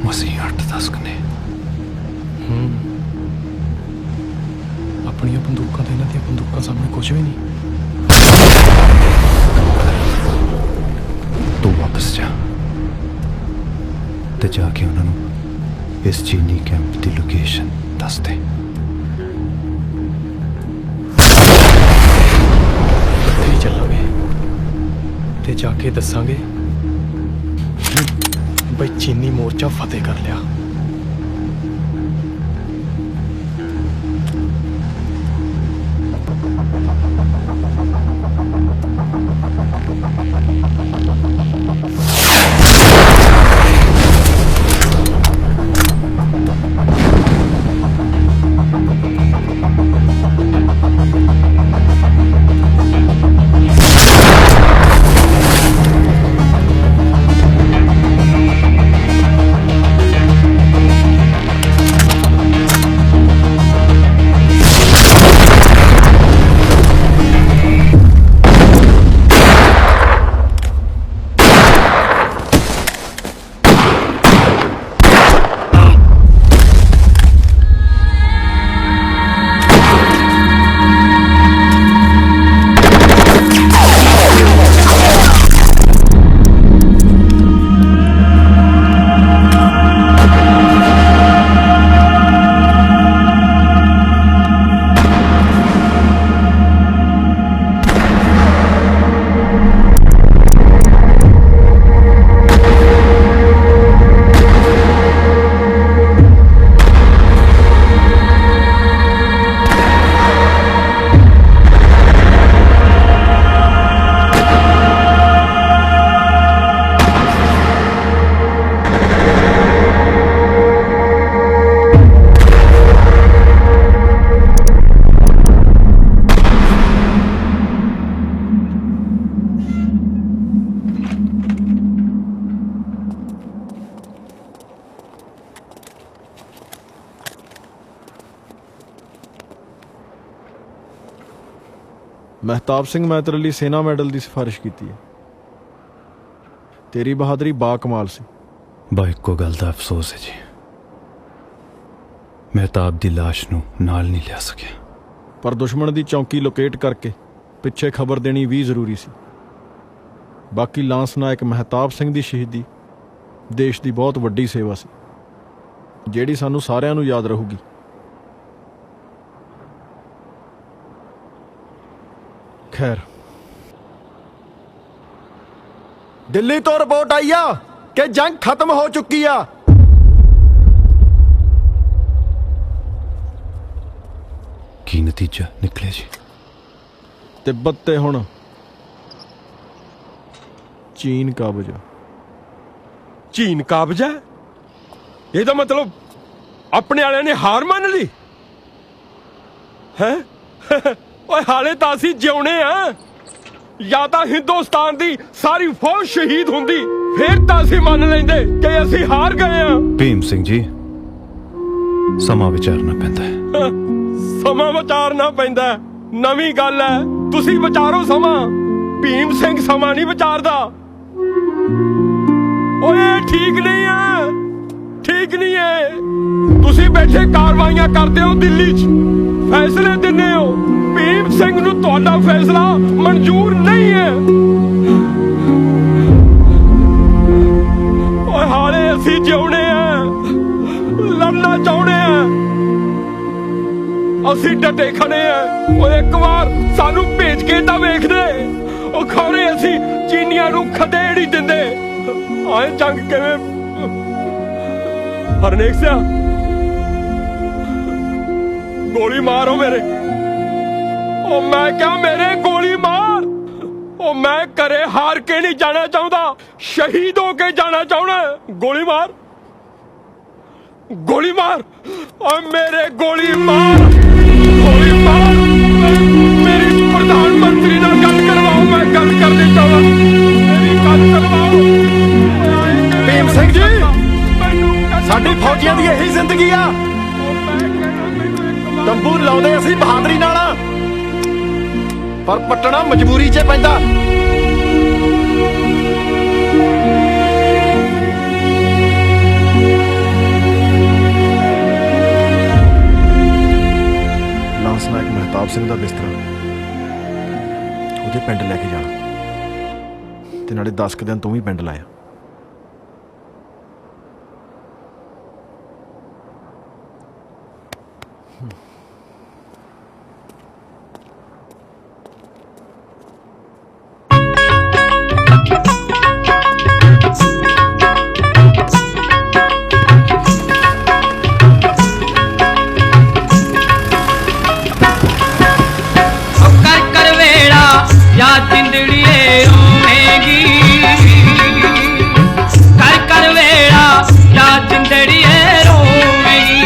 S8: ਮਸੀਂ 8-10 ਕਨੇ ਆਪਣੀਆਂ ਬੰਦੂਕਾਂ ਤੇ ਇਹਨਾਂ ਦੀਆਂ ਬੰਦੂਕਾਂ ਸਾਹਮਣੇ ਕੁਝ ਵੀ ਨਹੀਂ। ਤੂੰ ਵਾਪਸ ਜਾ ਤੇ ਜਾ ਕੇ ਉਹਨਾਂ ਨੂੰ ਇਸ ਚੀਨੀ ਕੈਂਪ ਦੀ ਲੋਕੇਸ਼ਨ ਦੱਸ ਦੇ। ਇੱਥੇ ਚੱਲਾਂਗੇ ਤੇ ਜਾ ਕੇ ਦੱਸਾਂਗੇ ਬਈ ਚੀਨੀ ਮੋਰਚਾ ਫਤਿਹ ਕਰ ਲਿਆ।
S11: ਮਹਿਤਾਬ ਸਿੰਘ ਮੈਂ ਤੇਰੇ ਲਈ ਸੈਨਾ ਮੈਡਲ ਦੀ ਸਿਫਾਰਿਸ਼ ਕੀਤੀ ਹੈ। ਤੇਰੀ ਬਹਾਦਰੀ ਬਾ ਕਮਾਲ ਸੀ।
S18: ਬਾ ਇੱਕੋ ਗੱਲ ਦਾ ਅਫਸੋਸ ਹੈ ਜੀ, ਮਹਿਤਾਬ ਦੀ ਲਾਸ਼ ਨੂੰ ਨਾਲ ਨਹੀਂ ਲਿਆ ਸਕਿਆ।
S11: ਪਰ ਦੁਸ਼ਮਣ ਦੀ ਚੌਂਕੀ ਲੋਕੇਟ ਕਰਕੇ ਪਿੱਛੇ ਖਬਰ ਦੇਣੀ ਵੀ ਜ਼ਰੂਰੀ ਸੀ। ਬਾਕੀ ਲਾਂਸ ਨਾਇਕ ਮਹਿਤਾਬ ਸਿੰਘ ਦੀ ਸ਼ਹੀਦੀ ਦੇਸ਼ ਦੀ ਬਹੁਤ ਵੱਡੀ ਸੇਵਾ ਸੀ, ਜਿਹੜੀ ਸਾਨੂੰ ਸਾਰਿਆਂ ਨੂੰ ਯਾਦ ਰਹੂਗੀ। ਖੈਰ, ਦਿੱਲੀ ਤੋਂ ਰਿਪੋਰਟ ਆਈ ਆ ਕਿ ਜੰਗ ਖਤਮ ਹੋ ਚੁੱਕੀ ਆ।
S18: ਕੀ ਨਤੀਜਾ ਨਿਕਲਿਆ ਜੀ?
S11: ਤਿੱਬਤ ਤੇ ਹੁਣ ਚੀਨ ਕਾਬਜ ਆ।
S16: ਚੀਨ ਕਾਬਜ ਹੈ? ਇਹਦਾ ਮਤਲਬ ਆਪਣੇ ਵਾਲਿਆਂ ਨੇ ਹਾਰ ਮੰਨ ਲਈ ਹੈ? ਓਏ ਹਾਲੇ ਤਾਂ ਅਸੀਂ ਜਿਉਣੇ ਆ। ਜਾਂ ਤਾਂ ਹਿੰਦੁਸਤਾਨ ਦੀ ਸਾਰੀ ਫੌਜ ਸ਼ਹੀਦ ਹੁੰਦੀ, ਫਿਰ ਤਾਂ ਅਸੀਂ ਮੰਨ ਲੈਂਦੇ ਕਿ ਅਸੀਂ ਹਾਰ ਗਏ ਆ।
S18: ਭੀਮ ਸਿੰਘ ਜੀ, ਸਮਾਂ ਵਿਚਾਰਨਾ ਪੈਂਦਾ ਹੈ।
S16: ਸਮਾਂ ਵਿਚਾਰਨਾ ਪੈਂਦਾ, ਨਵੀਂ ਗੱਲ ਹੈ। ਤੁਸੀਂ ਵਿਚਾਰੋ ਸਮਾਂ, ਭੀਮ ਸਿੰਘ ਸਮਾਂ ਨਹੀਂ ਵਿਚਾਰਦਾ। ਓਏ ਠੀਕ ਨਹੀਂ ਹੈ, ਠੀਕ ਨਹੀਂ ਹੈ। ਤੁਸੀਂ ਬੈਠੇ ਕਾਰਵਾਈਆਂ ਕਰਦੇ ਹੋ ਦਿੱਲੀ 'ਚ, ਫੈਸਲੇ ਦਿੰਦੇ ਹੋ। ਭੀਮ ਸਿੰਘ ਨੂੰ ਤੁਹਾਡਾ ਫੈਸਲਾ ਮਨਜ਼ੂਰ ਨਹੀਂ ਹੈ। ਓਏ ਹਾਲੇ ਅਸੀਂ ਜਿਉਣੇ ਆ, ਲੜਨਾ ਚਾਹੁੰਦੇ ਆ, ਅਸੀਂ ਡਟੇ ਖੜੇ ਆ। ਓਏ ਇੱਕ ਵਾਰ ਸਾਨੂੰ ਭੇਜ ਕੇ ਤਾਂ ਵੇਖਦੇ, ਉਹ ਖੌਰੇ ਅਸੀਂ ਚੀਨੀਆਂ ਨੂੰ ਖਦੇੜ ਹੀ ਦਿੰਦੇ। ਆਏ ਜੰਗ ਕਿਵੇਂ ਹਰਨੇਕ ਸਿਆ, ਗੋਲੀ ਮਾਰੋ ਮੇਰੇ। ਉਹ ਮੈਂ ਕਿਹਾ ਮੇਰੇ ਗੋਲੀ ਮਾਰ। ਉਹ ਮੈਂ ਘਰੇ ਹਾਰ ਕੇ ਨਹੀਂ ਜਾਣਾ ਚਾਹੁੰਦਾ, ਸ਼ਹੀਦ ਹੋ ਕੇ ਜਾਣਾ ਚਾਹੁੰਦਾ। ਗੋਲੀ ਮਾਰ, ਗੋਲੀ ਮਾਰ। ਓਏ ਮੇਰੇ ਗੋਲੀ ਮਾਰ, ਗੋਲੀ ਮਾਰ। ਮੇਰੀ ਪ੍ਰਧਾਨ ਮੰਤਰੀ ਨਾਲ ਗੱਲ ਕਰਵਾਓ, ਮੈਂ ਗੱਲ ਕਰਨੀ ਚਾਹੁੰਦਾ। ਮੇਰੀ ਗੱਲ ਕਰਵਾਓ।
S11: ਭੀਮ ਸਿੰਘ ਜੀ, ਸਾਡੀ ਫੌਜੀਆਂ ਦੀ ਇਹੀ ਜ਼ਿੰਦਗੀ ਆ। ਤੰਬੂ ਲਾਉਂਦੇ ਅਸੀਂ ਬਹਾਦਰੀ ਨਾਲ, ਪਰ ਪੱਟਣਾ ਮਜਬੂਰੀ 'ਚ ਪੈਂਦਾ। ਲਾਂਸ ਨਾਇਕ ਮਹਿਤਾਬ ਸਿੰਘ ਦਾ ਬਿਸਤਰਾ ਉਹਦੇ ਪਿੰਡ ਲੈ ਕੇ ਜਾਣਾ, ਤੇ ਨਾਲੇ 10 ਦਿਨ ਤੂੰ ਵੀ ਪਿੰਡ ਲਾਇਆ।
S15: या जिंदड़िए रोवेगी, कर कर वेड़ा या जिंदड़िए रोवेगी।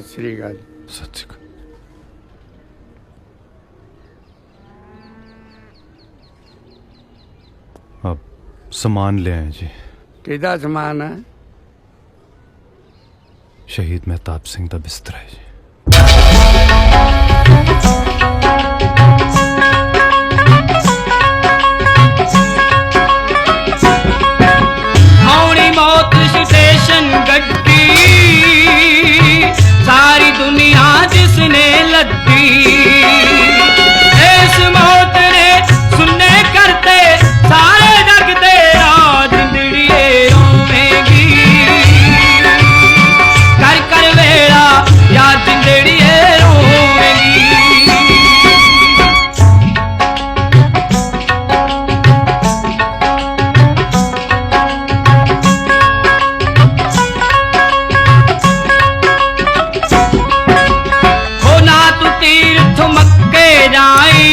S19: सत श्री अकाल।
S18: सत श्री अकाल। अब सामान ले आए जी।
S19: किहदा समान है?
S18: शहीद महताब सिंह का बिस्तर है जी।
S15: आउणी मौत स्टेशन गड्डी, सारी दुनिया जिसने लद्दी, इस मौत ने सुनने करते सारे जग दे आज दिड़िए रोवेगी, कर कर वेला या जिंदड़िए रोवेगी। हो ना तू तीर्थ मक्के जाई,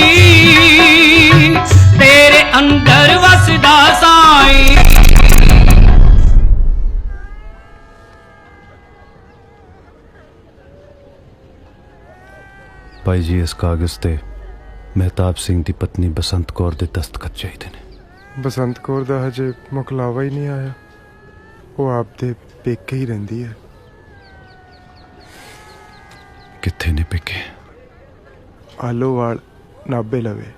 S15: तेरे अंदर वसदा साई।
S18: भाई जी इस कागज ते महताब सिंह दी पत्नी बसंत कौर दे दस्तखत चाहिए ने।
S7: बसंत कौर दा हजे मुकलावा ही नहीं आया, वो आपदे पेके ही रहिंदी है।
S18: किथे ने पेके?
S7: आलोवाल नाभे लवे।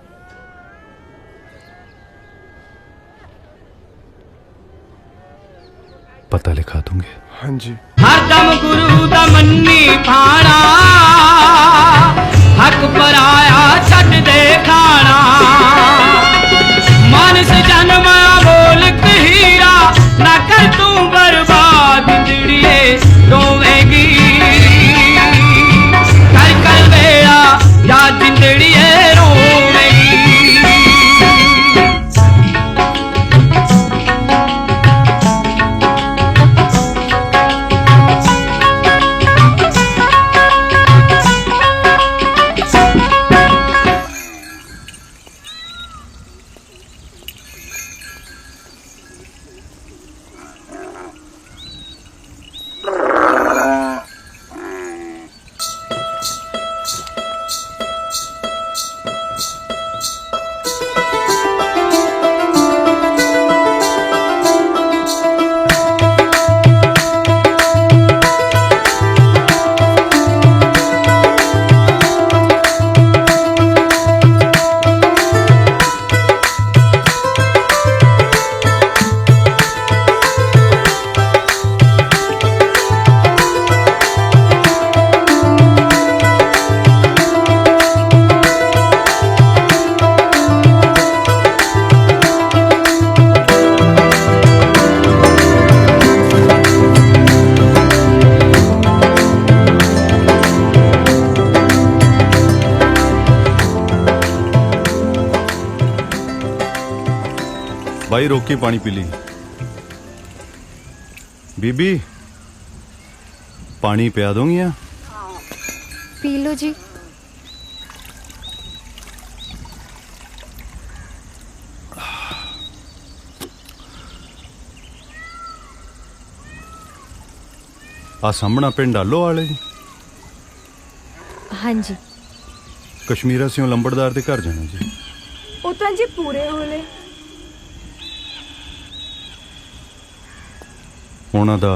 S18: पता लिखा दूंगे।
S7: हाँ जी।
S15: हरदम गुरु दा मन्नी भाणा, हक पर आया छट दे खाना। मानस जन्मा बोलक हीरा, ना कर तू बर्बाद दिड़िए रोवेगी, कर कर वेला या जिंदड़िए रोवेगी।
S18: भाई रोक के पानी पी ली। बीबी पानी पिया दूंगी या?
S10: पी लो जी।
S18: आ सामना पिंड आलो वाले जी।
S10: हाँ जी।
S18: कश्मीरा सिंह लंबड़दार के घर जाना जी।
S3: ਉਹ ਤਾਂ ਜੀ ਪੂਰੇ ਹੋਲੇ।
S18: ਉਹਨਾਂ ਦਾ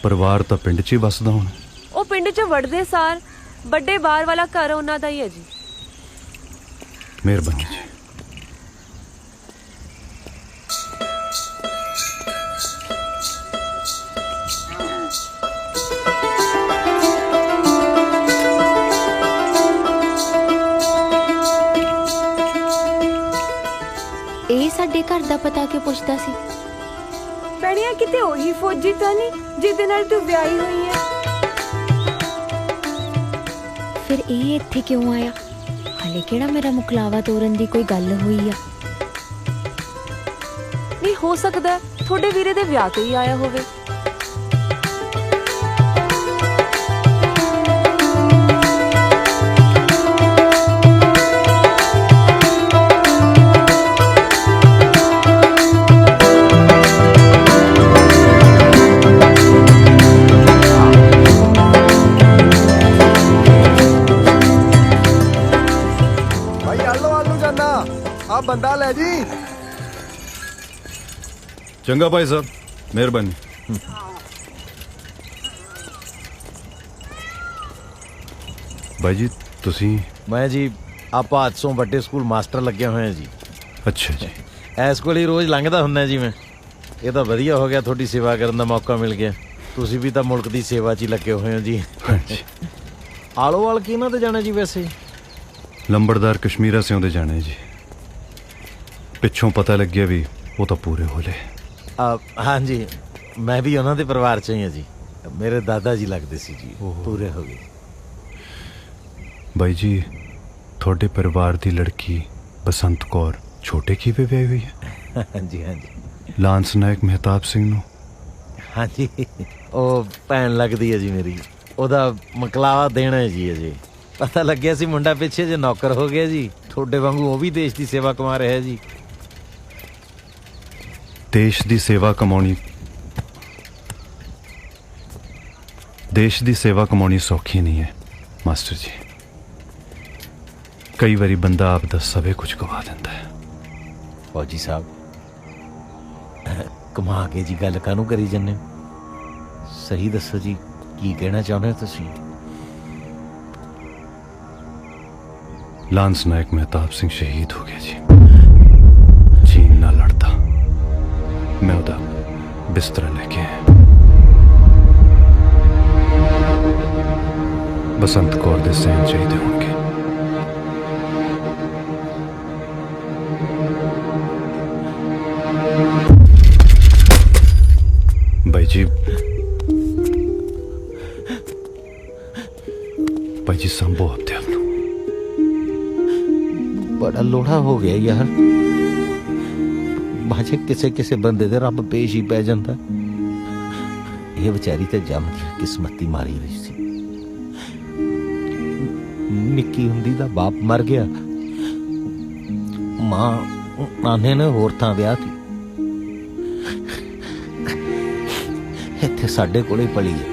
S18: ਪਰਿਵਾਰ ਤਾਂ ਪਿੰਡ 'ਚ ਹੀ ਵੱਸਦਾ ਹੁਣ।
S20: ਉਹ ਪਿੰਡ 'ਚ ਵੜਦੇ ਸਾਰ ਵੱਡੇ ਬਾਰ ਵਾਲਾ ਘਰ ਉਹਨਾਂ ਦਾ ਹੀ ਹੈ ਜੀ।
S18: ਮਿਹਰਬਾਨੀ ਜੀ।
S10: ਇਹ ਸਾਡੇ ਘਰ ਦਾ ਪਤਾ ਕਿਉਂ ਪੁੱਛਦਾ ਸੀ?
S3: ਭੈਣਿਆ ਕਿਤੇ ਉਹੀ ਫੌਜੀ ਤਾਂ ਨਹੀਂ ਜਿਹਦੇ ਨਾਲ ਤੂੰ ਵਿਆਹੀ ਹੋਈ ਹੈ?
S10: ਫਿਰ ਇਹ ਇੱਥੇ ਕਿਉਂ ਆਇਆ? ਹਲੇ ਕਿਹੜਾ ਮੇਰਾ ਮੁਕਲਾਵਾ ਤੋਰਨ ਦੀ ਕੋਈ ਗੱਲ ਹੋਈ ਆ?
S20: ਨਹੀਂ ਹੋ ਸਕਦਾ ਤੁਹਾਡੇ ਵੀਰੇ ਦੇ ਵਿਆਹ ਤੇ ਹੀ ਆਇਆ ਹੋਵੇ।
S7: बंदा ले जी।
S18: चंगा भाई साहब, मेहरबानी। भाई जी तुसी?
S21: मैं जी आप हादसों बड़े स्कूल मास्टर लगे हुए हैं जी।
S18: अच्छा जी।
S21: इस कोल ही रोज लंघदा हुंदा जी मैं। ये तो वधिया हो गया, थोड़ी सेवा करने का मौका मिल गया। तुसी भी तो मुल्क की सेवा च ही लगे हुए हो जी। आलोवाल किन्हां ते जाना जी वैसे?
S18: लंबड़दार कश्मीरा सिंह दे जाने जी। पिछों पता लग गया भी वो तो पूरे होले।
S21: हाँ जी, मैं भी उन्होंने परिवार च ही हाँ जी। मेरे दादा जी लगते सी जी, पूरे हो गए।
S18: भाई जी थोड़े परिवार की लड़की बसंत कौर छोटे की भी व्याही हुई है?
S21: हाँ जी हाँ जी।
S18: लांस नायक मेहताब सिंह नू?
S21: हाँ जी, वो भैन लगती है जी मेरी। ओदा मकलावा देना है जी। अजे पता लग गया सी मुंडा पिछे जे नौकर हो गया जी। थोड़े वांगू वो भी देश की सेवा कमा रहा है जी।
S18: देश की सेवा कमानी, देश की सेवा कमानी सौखी नहीं है मास्टर जी। कई बारी बंदा आपदा सबे कुछ गवा देता है।
S21: फौजी साहब कमा के जी गल कानू करी जन्ने? सही दसो जी, की कहना चाहते हो तुसी?
S18: लांस नायक मेहताब सिंह शहीद हो गया जी। जीन ना लड़ता मैं उदा बिस्तरा लेके आया। बसंत कौर दे सहन चाहिए होंगे। भाई जी, भाई जी संभो हफ्ते आप
S21: बड़ा लोड़ा हो गया यार। बाजे किसे किसे बंदे दे रब पेश ही पै जाता। ये बेचारी तो जम किस्मती मारी रही सी। निक्की हुंदी दा बाप मर गया, मां नाने ने होर थां विआह ती। इत्थे साडे कोले पली है।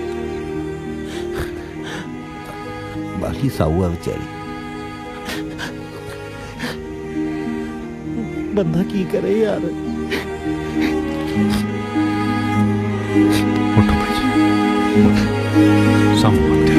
S21: बाकी साऊ है बेचारी। बंदा की करे यार।
S18: उठो भाई जी, संभो हफ्ते।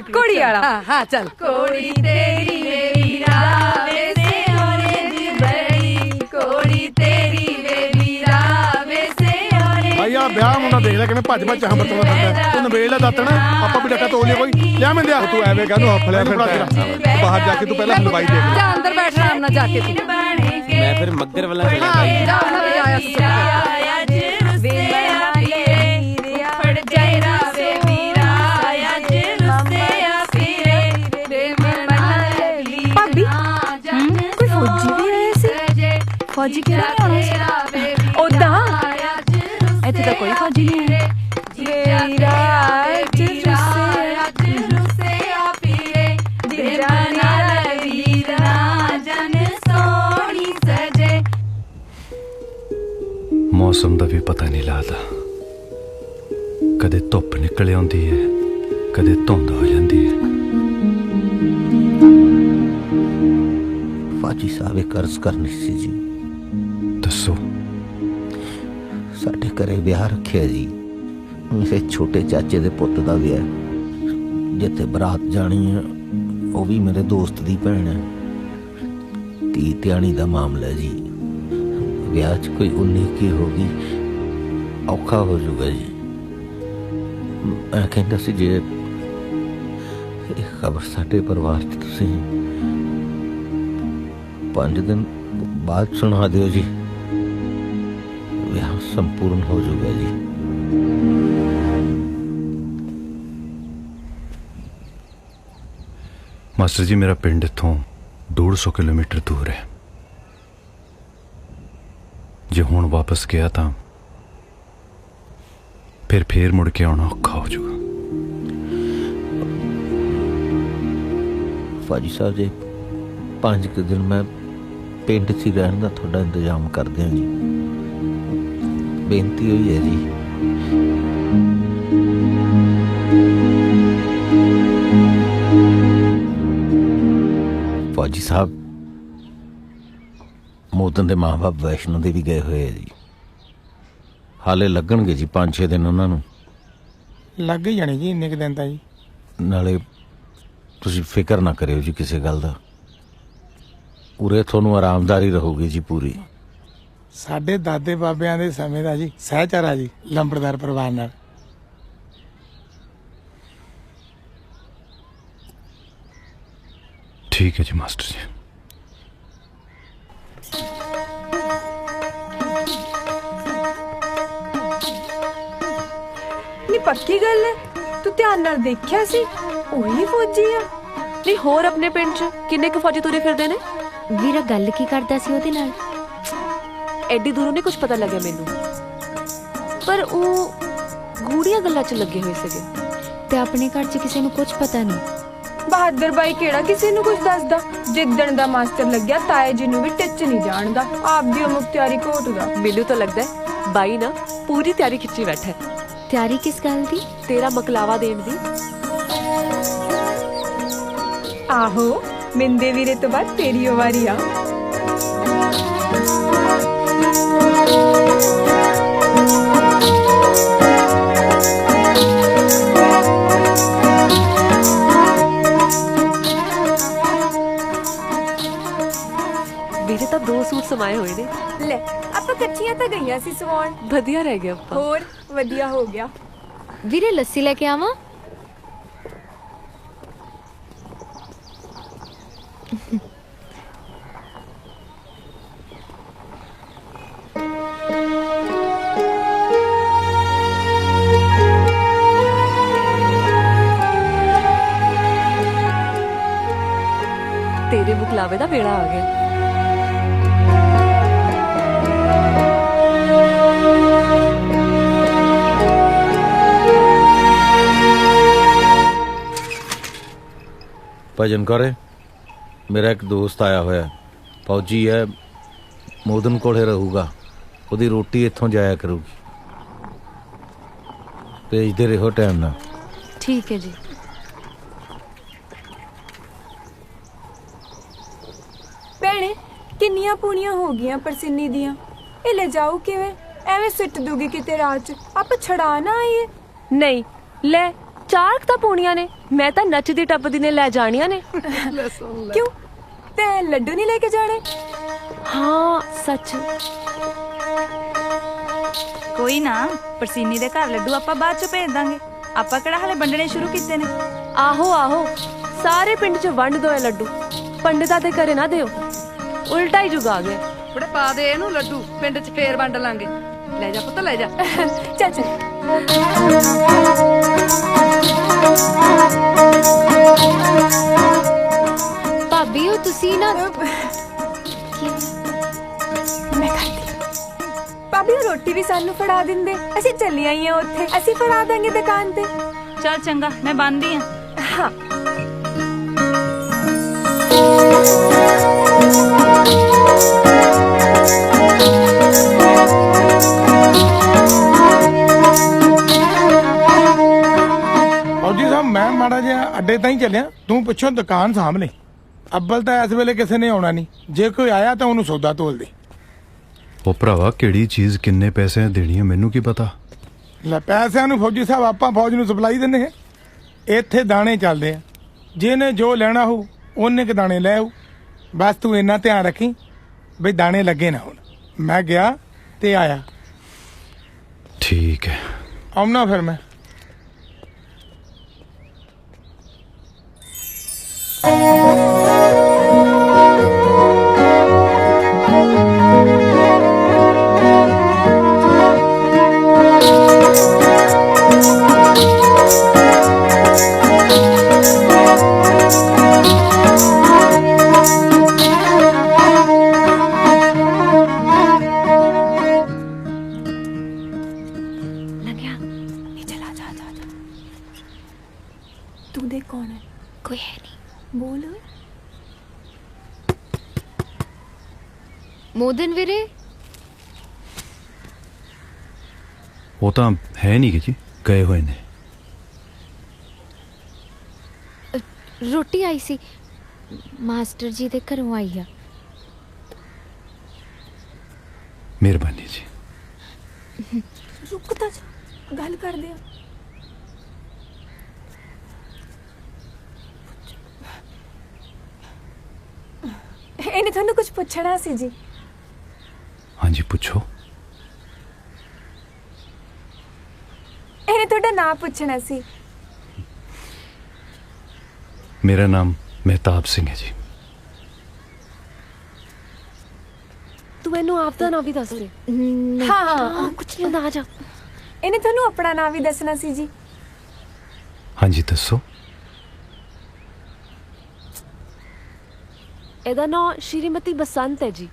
S3: कोड़ी वाला।
S6: हाँ चल।
S3: कोड़ी तेरी वीरा वैसे ऑरेंज बड़ी, कोड़ी तेरी वीरा वैसे ऑरेंज।
S12: भैया ब्याह मुंडा देख ले किवें भज भज चाह बरतन करदा। तू नवेड़ ले दातण, आपा भी डका तोड़ लिया कोई। लिया मैं दिया तू एवें कहनु हफ लिया फिर बाहर जाके तू पहले हलवाई देख ले।
S3: जा अंदर बैठ आराम ना जाके तू।
S16: मैं फिर मग्गर वाला चला गई।
S3: जा ना ले आया फौजी क्यों नहीं आना? ओदा इत्थे तो कोई फौजी नहीं है।
S18: मौसम का भी पता नहीं लगता। कदे धुप निकल आती है, कदे धुंध हो जाती है।
S21: फौजी साहब एक अर्ज करनी सी जी।
S18: दसो।
S21: साडे घरे ब्याह रखिया जी। मेरे छोटे चाचे दे पुत्त दा ब्याह। जिथे बरात जानी है वो भी मेरे दोस्त दी भैन है। धी ध्यानी दा मामला जी। ब्याह च कोई 19 होगी, औखा हो जाऊगा जी। मैं कहता सी जे खबर साडे परिवार च तुसीं 5 दिन बाद सुना दियो जी, ब्याह संपूर्ण हो जाऊगा जी।
S18: ਮਾਸਟਰ ਜੀ ਮੇਰਾ ਪਿੰਡ ਇੱਥੋਂ 150 ਕਿਲੋਮੀਟਰ ਦੂਰ ਹੈ। ਜੇ ਹੁਣ ਵਾਪਸ ਗਿਆ ਤਾਂ ਫਿਰ ਮੁੜ ਕੇ ਆਉਣਾ ਔਖਾ ਹੋ ਜਾਊਗਾ।
S21: ਫੌਜੀ ਸਾਹਿਬ ਜੀ 5 ਕੁ ਦਿਨ ਮੈਂ ਪਿੰਡ 'ਚ ਹੀ ਰਹਿਣ ਦਾ ਤੁਹਾਡਾ ਇੰਤਜ਼ਾਮ ਕਰ ਦਿਆਂ ਜੀ। ਬੇਨਤੀ ਹੋਈ ਹੈ ਜੀ। ਫੌਜੀ ਸਾਹਿਬ ਮੋਦਨ ਦੇ ਮਾਂ-ਬਾਪ ਵੈਸ਼ਨੋ ਦੇਵੀ ਗਏ ਹੋਏ ਆ ਜੀ। ਹਾਲੇ ਲੱਗਣਗੇ ਜੀ 5-6 ਦਿਨ ਉਹਨਾਂ ਨੂੰ।
S5: ਲੱਗ ਹੀ ਜਾਣੇ ਜੀ ਇੰਨੇ ਕੁ ਦਿਨ ਤਾਂ ਜੀ।
S21: ਨਾਲੇ ਤੁਸੀਂ ਫਿਕਰ ਨਾ ਕਰਿਓ ਜੀ ਕਿਸੇ ਗੱਲ ਦਾ। ਉਰੇ ਤੁਹਾਨੂੰ ਆਰਾਮਦਾਰੀ ਰਹੂਗੀ ਜੀ ਪੂਰੀ।
S5: ਸਾਡੇ ਦਾਦੇ ਬਾਬਿਆਂ ਦੇ ਸਮੇਂ ਦਾ ਜੀ ਸਹਿਚਾਰਾ ਜੀ ਲੰਬੜਦਾਰ ਪਰਿਵਾਰ ਨਾਲ।
S18: ਠੀਕ ਹੈ ਜੀ ਮਾਸਟਰ ਜੀ।
S20: ਨੀ ਪੱਕੀ ਗੱਲ ਹੈ, ਤੂੰ ਧਿਆਨ ਨਾਲ ਦੇਖਿਆ ਸੀ ਉਹੀ ਫੌਜੀ ਆ? ਨਹੀਂ ਹੋਰ ਆਪਣੇ ਪਿੰਡ 'ਚ ਕਿੰਨੇ ਕੁ ਫੌਜੀ ਤੁਰੇ ਫਿਰਦੇ ਨੇ?
S10: ਵੀਰਾ ਗੱਲ ਕੀ ਕਰਦਾ ਸੀ ਉਹਦੇ ਨਾਲ?
S20: ਐਡੀ ਦੂਰੋਂ ਨਹੀਂ ਕੁਝ ਪਤਾ ਲੱਗਿਆ ਮੈਨੂੰ, ਪਰ ਉਹ ਗੂੜੀਆਂ ਗੱਲਾਂ 'ਚ ਲੱਗੇ ਹੋਏ ਸੀਗੇ।
S10: ਤੇ ਆਪਣੇ ਘਰ 'ਚ ਕਿਸੇ ਨੂੰ ਕੁਝ ਪਤਾ ਨਹੀਂ।
S3: ਬਹਾਦਰ ਬਾਈ ਕਿਹੜਾ ਕਿਸੇ ਨੂੰ ਕੁਝ ਦੱਸਦਾ? ਜਿੱਦਣ ਦਾ ਮਾਸਟਰ ਲੱਗਿਆ ਤਾਏ ਜੀ ਨੂੰ ਵੀ ਟਿੱਚ ਨਹੀਂ ਜਾਣਦਾ, ਆਪਦੀ ਉਹ ਮੁਖਤਿਆਰੀ ਘੋਟਦਾ।
S20: ਮੈਨੂੰ ਤਾਂ ਲੱਗਦਾ ਹੈ ਬਾਈ ਨਾ ਪੂਰੀ ਤਿਆਰੀ ਖਿੱਚੀ ਬੈਠਾ ਹੈ।
S10: ਤਿਆਰੀ ਕਿਸ ਗੱਲ ਦੀ?
S20: ਤੇਰਾ ਮਕਲਾਵਾ ਦੇਣ ਦੀ।
S3: ਆਹੋ ਮਿੰਦੇ ਵੀਰੇ ਤੋਂ ਬਾਅਦ ਤੇਰੀ ਓ ਵਾਰੀ ਆ।
S20: ਵੀਰੇ ਤਾਂ 2 ਸੂਟ ਸਮਾਏ ਹੋਏ ਨੇ।
S3: ਲੈ ਆਪਾਂ ਕੱਚੀਆਂ ਤਾਂ ਗਈਆਂ ਸੀ ਸਵਾਉਣ।
S20: ਵਧੀਆ ਰਹਿ ਗਿਆ ਆਪਾਂ।
S3: ਹੋਰ ਵਧੀਆ ਹੋ ਗਿਆ।
S10: ਵੀਰੇ ਲੱਸੀ ਲੈ ਕੇ ਆਵਾਂ?
S20: ਤੇਰੇ ਮੁਕਲਾਵੇ ਦਾ ਵੇਲਾ ਆ ਗਿਆ।
S21: ਭਜਨ ਕਰੇ ਮੇਰਾ ਇੱਕ ਦੋਸਤ ਆਇਆ ਹੋਇਆ ਫੌਜੀ ਹੈ, ਮੋਦਨ ਕੋਲੇ ਰਹੂਗਾ। ਉਹਦੀ ਰੋਟੀ ਇੱਥੋਂ ਜਾਇਆ ਕਰੂਗੀ। ਭੇਜਦੇ ਰਹੋ ਟਾਈਮ ਨਾਲ।
S10: ਠੀਕ ਹੈ ਜੀ।
S3: ਭੈਣੇ ਕਿੰਨੀਆਂ ਪੂਣੀਆਂ ਹੋ ਗਈਆਂ ਪਰਸਿੰਨੀ ਦੀਆਂ, ਇਹ ਲੈ ਜਾਊ ਕਿਵੇਂ? ਐਵੇਂ ਸਿੱਟ ਦੂਗੀ ਕਿਤੇ ਰਾਹ 'ਚ, ਆਪਾਂ ਛੜਾ ਨਾ ਆਈਏ।
S20: ਨਹੀਂ ਲੈ 4 ਤਾਂ ਪੂਣੀਆਂ ਨੇ, ਮੈਂ ਤਾਂ ਨੱਚਦੀ ਟੱਪਦੀ ਨੇ ਲੈ ਜਾਣੀਆਂ ਨੇ।
S3: ਕਿਉਂ ਤੇ ਲੱਡੂ ਨਹੀਂ ਲੈ ਕੇ ਜਾਣੇ?
S20: ਹਾਂ ਸੱਚ।
S22: ਕੋਈ ਨਾ, ਪਰਸੀਨੀ ਦੇ ਘਰ ਲੱਡੂ ਆਪਾਂ ਬਾਅਦ ਚ ਭੇਜ ਦਾਂਗੇ। ਆਪਾਂ ਕਿਹੜਾ ਹਲੇ ਵੰਡਣੇ ਸ਼ੁਰੂ ਕੀਤੇ ਨੇ।
S20: ਆਹੋ ਆਹੋ ਸਾਰੇ ਪਿੰਡ 'ਚ ਵੰਡ ਦੋ ਇਹ ਲੱਡੂ, ਪੰਡਤਾਂ ਦੇ ਘਰੇ ਨਾ ਦਿਓ, ਉਲਟਾ ਹੀ ਜੁਗਾ ਗਿਆ।
S6: ਬੜੇ ਪਾ ਦੇ ਇਹਨੂੰ ਲੱਡੂ, ਪਿੰਡ 'ਚ ਫੇਰ ਵੰਡ ਲਾਂਗੇ। ਲੈ ਜਾ ਪੁੱਤ ਲੈ ਜਾ।
S3: ਚੱਲ ਚੱਲ।
S10: ਭਾਬੀ ਉਹ ਤੁਸੀਂ ਨਾ
S3: ਮੈਂ ਖਾਤੀ। ਭਾਬੀ ਉਹ ਰੋਟੀ ਵੀ ਸਾਨੂੰ ਫੜਾ ਦਿੰਦੇ, ਅਸੀਂ ਚੱਲੀਆਂ ਆਈਆਂ ਉੱਥੇ, ਅਸੀਂ ਫੜਾ ਦਾਂਗੇ ਦੁਕਾਨ ਤੇ।
S22: ਚੱਲ ਚੰਗਾ, ਮੈਂ ਬੰਦੀ ਆ।
S3: ਹਾਂ
S5: ਫੌਜੀ ਸਾਹਿਬ ਮੈਂ ਮਾੜਾ ਜਿਹਾ ਅੱਡੇ ਤਾਂ ਹੀ ਚੱਲਿਆ, ਤੂੰ ਪਿੱਛੋਂ ਦੁਕਾਨ ਸਾਂਭ ਲੈ। ਅੱਬਲ ਤਾਂ ਇਸ ਵੇਲੇ ਕਿਸੇ ਨੇ ਆਉਣਾ ਨਹੀਂ, ਜੇ ਕੋਈ ਆਇਆ ਤਾਂ ਉਹਨੂੰ ਸੌਦਾ ਤੋਲ ਦੇ।
S18: ਉਹ ਭਰਾਵਾ ਕਿਹੜੀ ਚੀਜ਼ ਕਿੰਨੇ ਪੈਸੇ ਦੇਣੀ ਹੈ ਮੈਨੂੰ ਕੀ ਪਤਾ।
S5: ਲੈ ਪੈਸਿਆਂ ਨੂੰ ਫੌਜੀ ਸਾਹਿਬ ਆਪਾਂ ਫੌਜ ਨੂੰ ਸਪਲਾਈ ਦਿੰਦੇ ਹਾਂ। ਇੱਥੇ ਦਾਣੇ ਚੱਲਦੇ ਆ, ਜਿਹਨੇ ਜੋ ਲੈਣਾ ਹੋ ਉਹਨੇ ਕਿ ਦਾਣੇ ਲੈ ਆਊ। ਬਸ ਤੂੰ ਇੰਨਾ ਧਿਆਨ ਰੱਖੀ ਬਈ ਦਾਣੇ ਲੱਗੇ ਨਾ ਹੁਣ। ਮੈਂ ਗਿਆ ਤੇ ਆਇਆ।
S18: ਠੀਕ ਹੈ
S5: ਆਉਣਾ ਫਿਰ ਮੈਂ।
S20: गया। नहीं चला, जा जा जा। तू देख कौन है। कोई है नहीं। बोल।
S1: मोदन वीरे
S18: ਉਹ ਤਾਂ ਹੈ ਨਹੀਂ ਕਿ ਜੀ ਗਏ ਹੋਏ ਨੇ।
S1: रोटी आई सी मास्टर जी दे घरों आई आ।
S18: ਮਿਹਰਬਾਨੀ ਜੀ।
S20: रुक ता जा, गल कर दे। ਇਹਨੇ ਤੁਹਾਨੂੰ ਕੁਝ ਪੁੱਛਣਾ ਸੀ ਜੀ।
S18: ਹਾਂਜੀ ਪੁੱਛੋ।
S20: ਇਹਨੇ ਤੁਹਾਡਾ ਨਾਮ ਪੁੱਛਣਾ ਸੀ।
S18: ਮੇਰਾ ਨਾਮ ਮਹਿਤਾਬ ਸਿੰਘ ਹੈ ਜੀ।
S20: ਤੂੰ ਮੈਨੂੰ ਆਪ ਦਾ ਨਾਮ ਵੀ ਦੱਸ ਦੇ। ਹਾਂ ਕੁਝ ਨਹੀਂ ਨਾ ਜਾ। ਇਹਨੇ ਤੁਹਾਨੂੰ ਆਪਣਾ ਨਾਮ ਵੀ ਦੱਸਣਾ ਸੀ ਜੀ।
S18: ਹਾਂਜੀ ਦੱਸੋ।
S20: ਇਹਦਾ ਨਾਮ ਸ਼੍ਰੀਮਤੀ ਬਸੰਤ ਹੈ ਜੀ।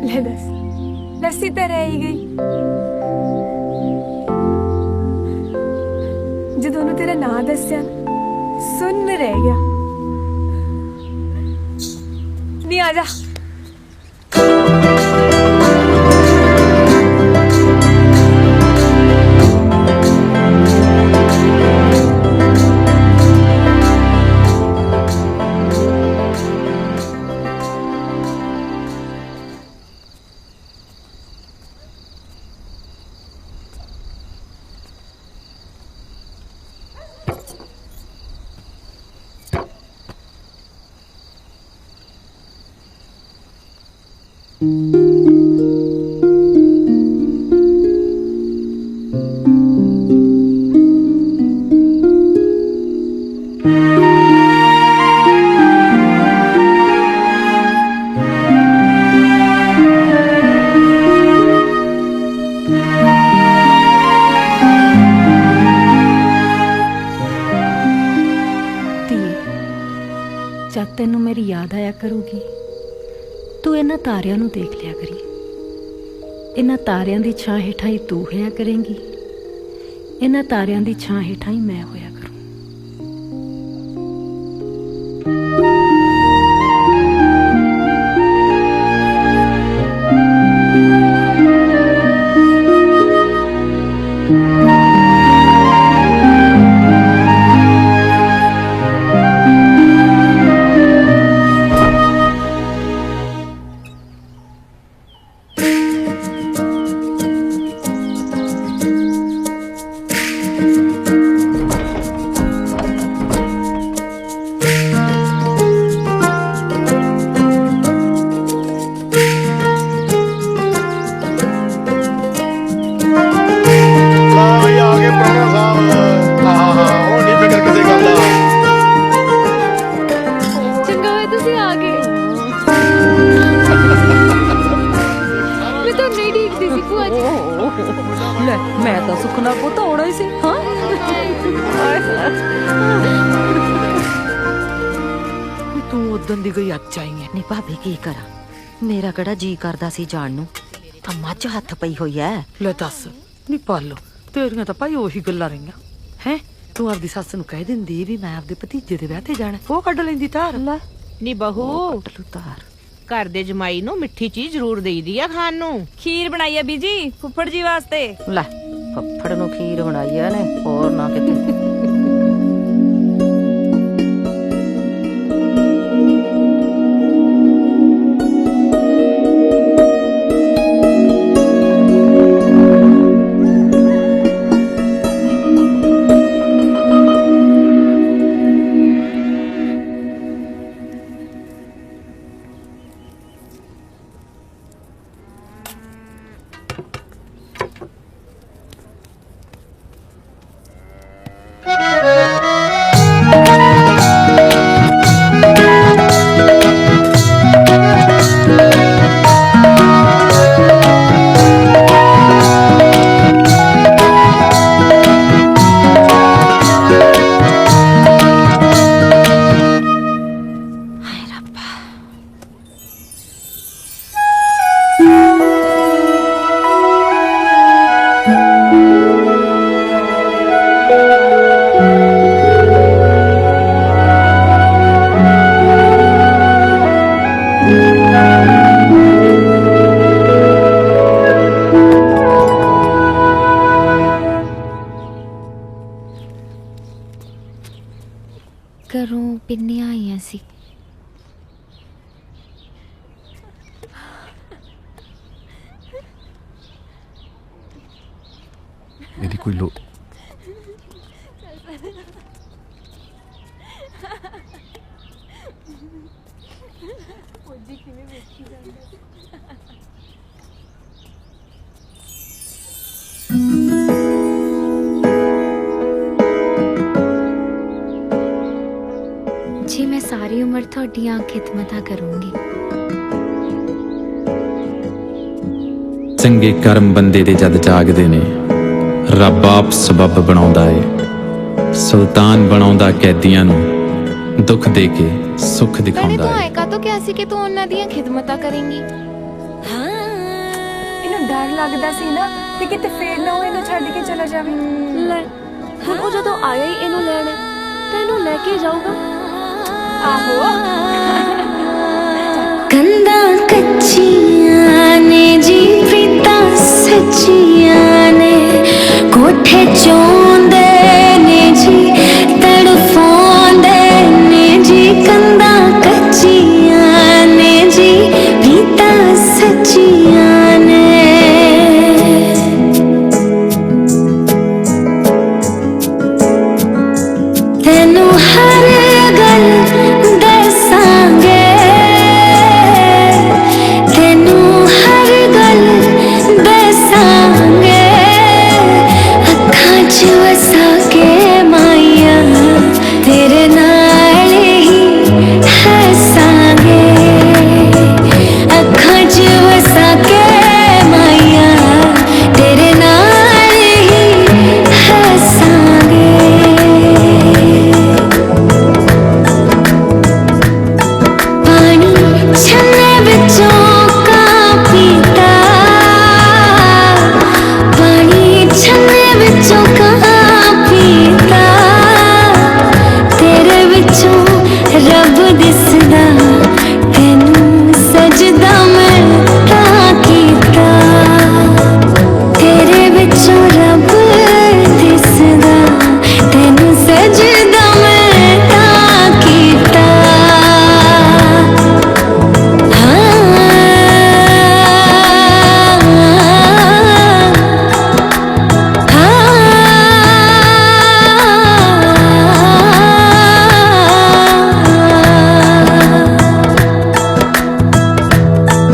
S20: ਲੈ ਦੱਸ, ਲੱਸੀ ਤਾਂ ਰਹਿ ਹੀ ਗਈ। ਜਦੋਂ ਉਹਨੂੰ ਤੇਰਾ ਨਾਂ ਦੱਸਿਆ ਸੁਣ ਰਹਿ ਗਿਆ। ਨਹੀਂ ਆ ਜਾ।
S9: जब तेनू मेरी याद आया करूगी तू इन्हां तारियां नू देख लिया करी। इन्हां तारियां दी छां हेठां ही तू होया करेंगी, इन्हां तारियां दी छां हेठां ही मैं होया करूं।
S6: मैं तो सुखना पुत होना ही सी। हाँ तू उदन दी गई आज आई है।
S14: नी भाभी की करा, मेरा कड़ा जी करदा सी जान नू, तां मੱਝ हथ पई होई है।
S6: ले दस नी पालो तेरियां तां भाई ओही गल्लां रहियां हैं। तू आपदी सੱਸ ਨੂੰ ਕਹਿ ਦਿੰਦੀ ਵੀ ਮੈਂ ਆਪਦੇ ਭਤੀਜੇ ਦੇ ਵਿਆਹ ਤੇ ਜਾਣਾ, ਉਹ ਕੱਢ ਲੈਂਦੀ ਧਾਰ। ਲੈ
S23: ਨੀ ਬਹੂ
S6: ਧਾਰ
S23: घर दे जमाई नू मिठी चीज जरूर देई दी आ खान नू।
S22: खीर बनाई है बीजी फुफड़ जी वास्ते।
S14: ले फुफड़ नू खीर बनाई है ने और ना किते।
S18: ਇਹਦੀ ਕੋਈ ਲੋ
S1: जी मैं सारी उम्र थोड़ियां खिदमतां करूंगी।
S2: ਚੰਗੇ ਕਰਮ ਬੰਦੇ ਦੇ ਜਦ ਜਾਗਦੇ ਨੇ ਰੱਬ ਆਪ ਸਬਬ ਬਣਾਉਂਦਾ ਏ ਸੁਲਤਾਨ ਬਣਾਉਂਦਾ ਕੈਦੀਆਂ ਨੂੰ ਦੁੱਖ ਦੇ ਕੇ ਸੁੱਖ
S1: मैंने
S2: ਦਿਖਾਉਂਦਾ
S1: तो
S2: ਏ
S1: आएगा तो क्या सी कि तू उन्हां दियां खिदमतां करेंगी।
S20: ਇਹਨੂੰ ਡਰ ਲੱਗਦਾ ਸੀ ਨਾ ਕਿ ਕਿਤੇ ਫੇਰ ਨਾ ਉਹ ਇਹਨੂੰ ਛੱਡ ਕੇ ਚਲਾ ਜਾਵੇ। ਲੈ ਹੁਣ ਉਹ ਜਦੋਂ ਆਇਆ ਹੀ ਇਹਨੂੰ ਲੈਣ ਤਾਂ ਇਹਨੂੰ ਲੈ ਕੇ ਜਾਊਗਾ। ਆਹੋ
S10: ਕੰਦਾ ਕੱਚੀਆਂ ਨੇ ਜੀ ਪ੍ਰੀਤਾਂ ਸੱਚੀਆਂ ਨੇ ਕੋਠੇ ਚੋਂਦੇ ਨੇ ਜੀ ਤੜਫਾਉਂਦੇ ਨੇ ਜੀ ਕੰਦਾ ਕੱਚੀਆਂ ਨੇ ਜੀ ਪ੍ਰੀਤਾਂ ਸੱਚੀਆਂ ਨੇ ਤੈਨੂੰ ਹਰ ਗੱਲ ਦੱਸਾਂਗੇ ਤੈਨੂੰ ਹਰ ਗੱਲ ਦੱਸਾਂਗੇ ਅੱਖਾਂ 'ਚ ਵਸਾ ਕੇ ਮਾਇਆ ਤੇਰੇ ਨਾਲ ਹੀ ਹੱਸਾਂਗੇ ਅੱਖਾਂ 'ਚ ਵਸਾ ਕੇ ਮਾਇਆ ਤੇਰੇ ਨਾਲ ਹੀ ਹੱਸਾਂਗੇ ਪਾਣੀ ਛੰਨੇ ਵਿੱਚੋਂ ਕਾਂ ਪੀਤਾ ਪਾਣੀ ਛੰਨੇ ਵਿੱਚੋਂ ਕਾਂ ਪੀਤਾ ਤੇਰੇ ਵਿੱਚੋਂ ਰੱਬ ਦਿਸਦਾ ਤੈਨੂੰ ਸਜਦਾ ਮੈਂ ਤਾਂ ਕੀਤਾ ਤੇਰੇ ਵਿੱਚੋਂ ਰੱਬ ਦਿਸਦਾ ਤੈਨੂੰ ਸਜਦਾ ਮੈਂ ਤਾਂ ਕੀਤਾ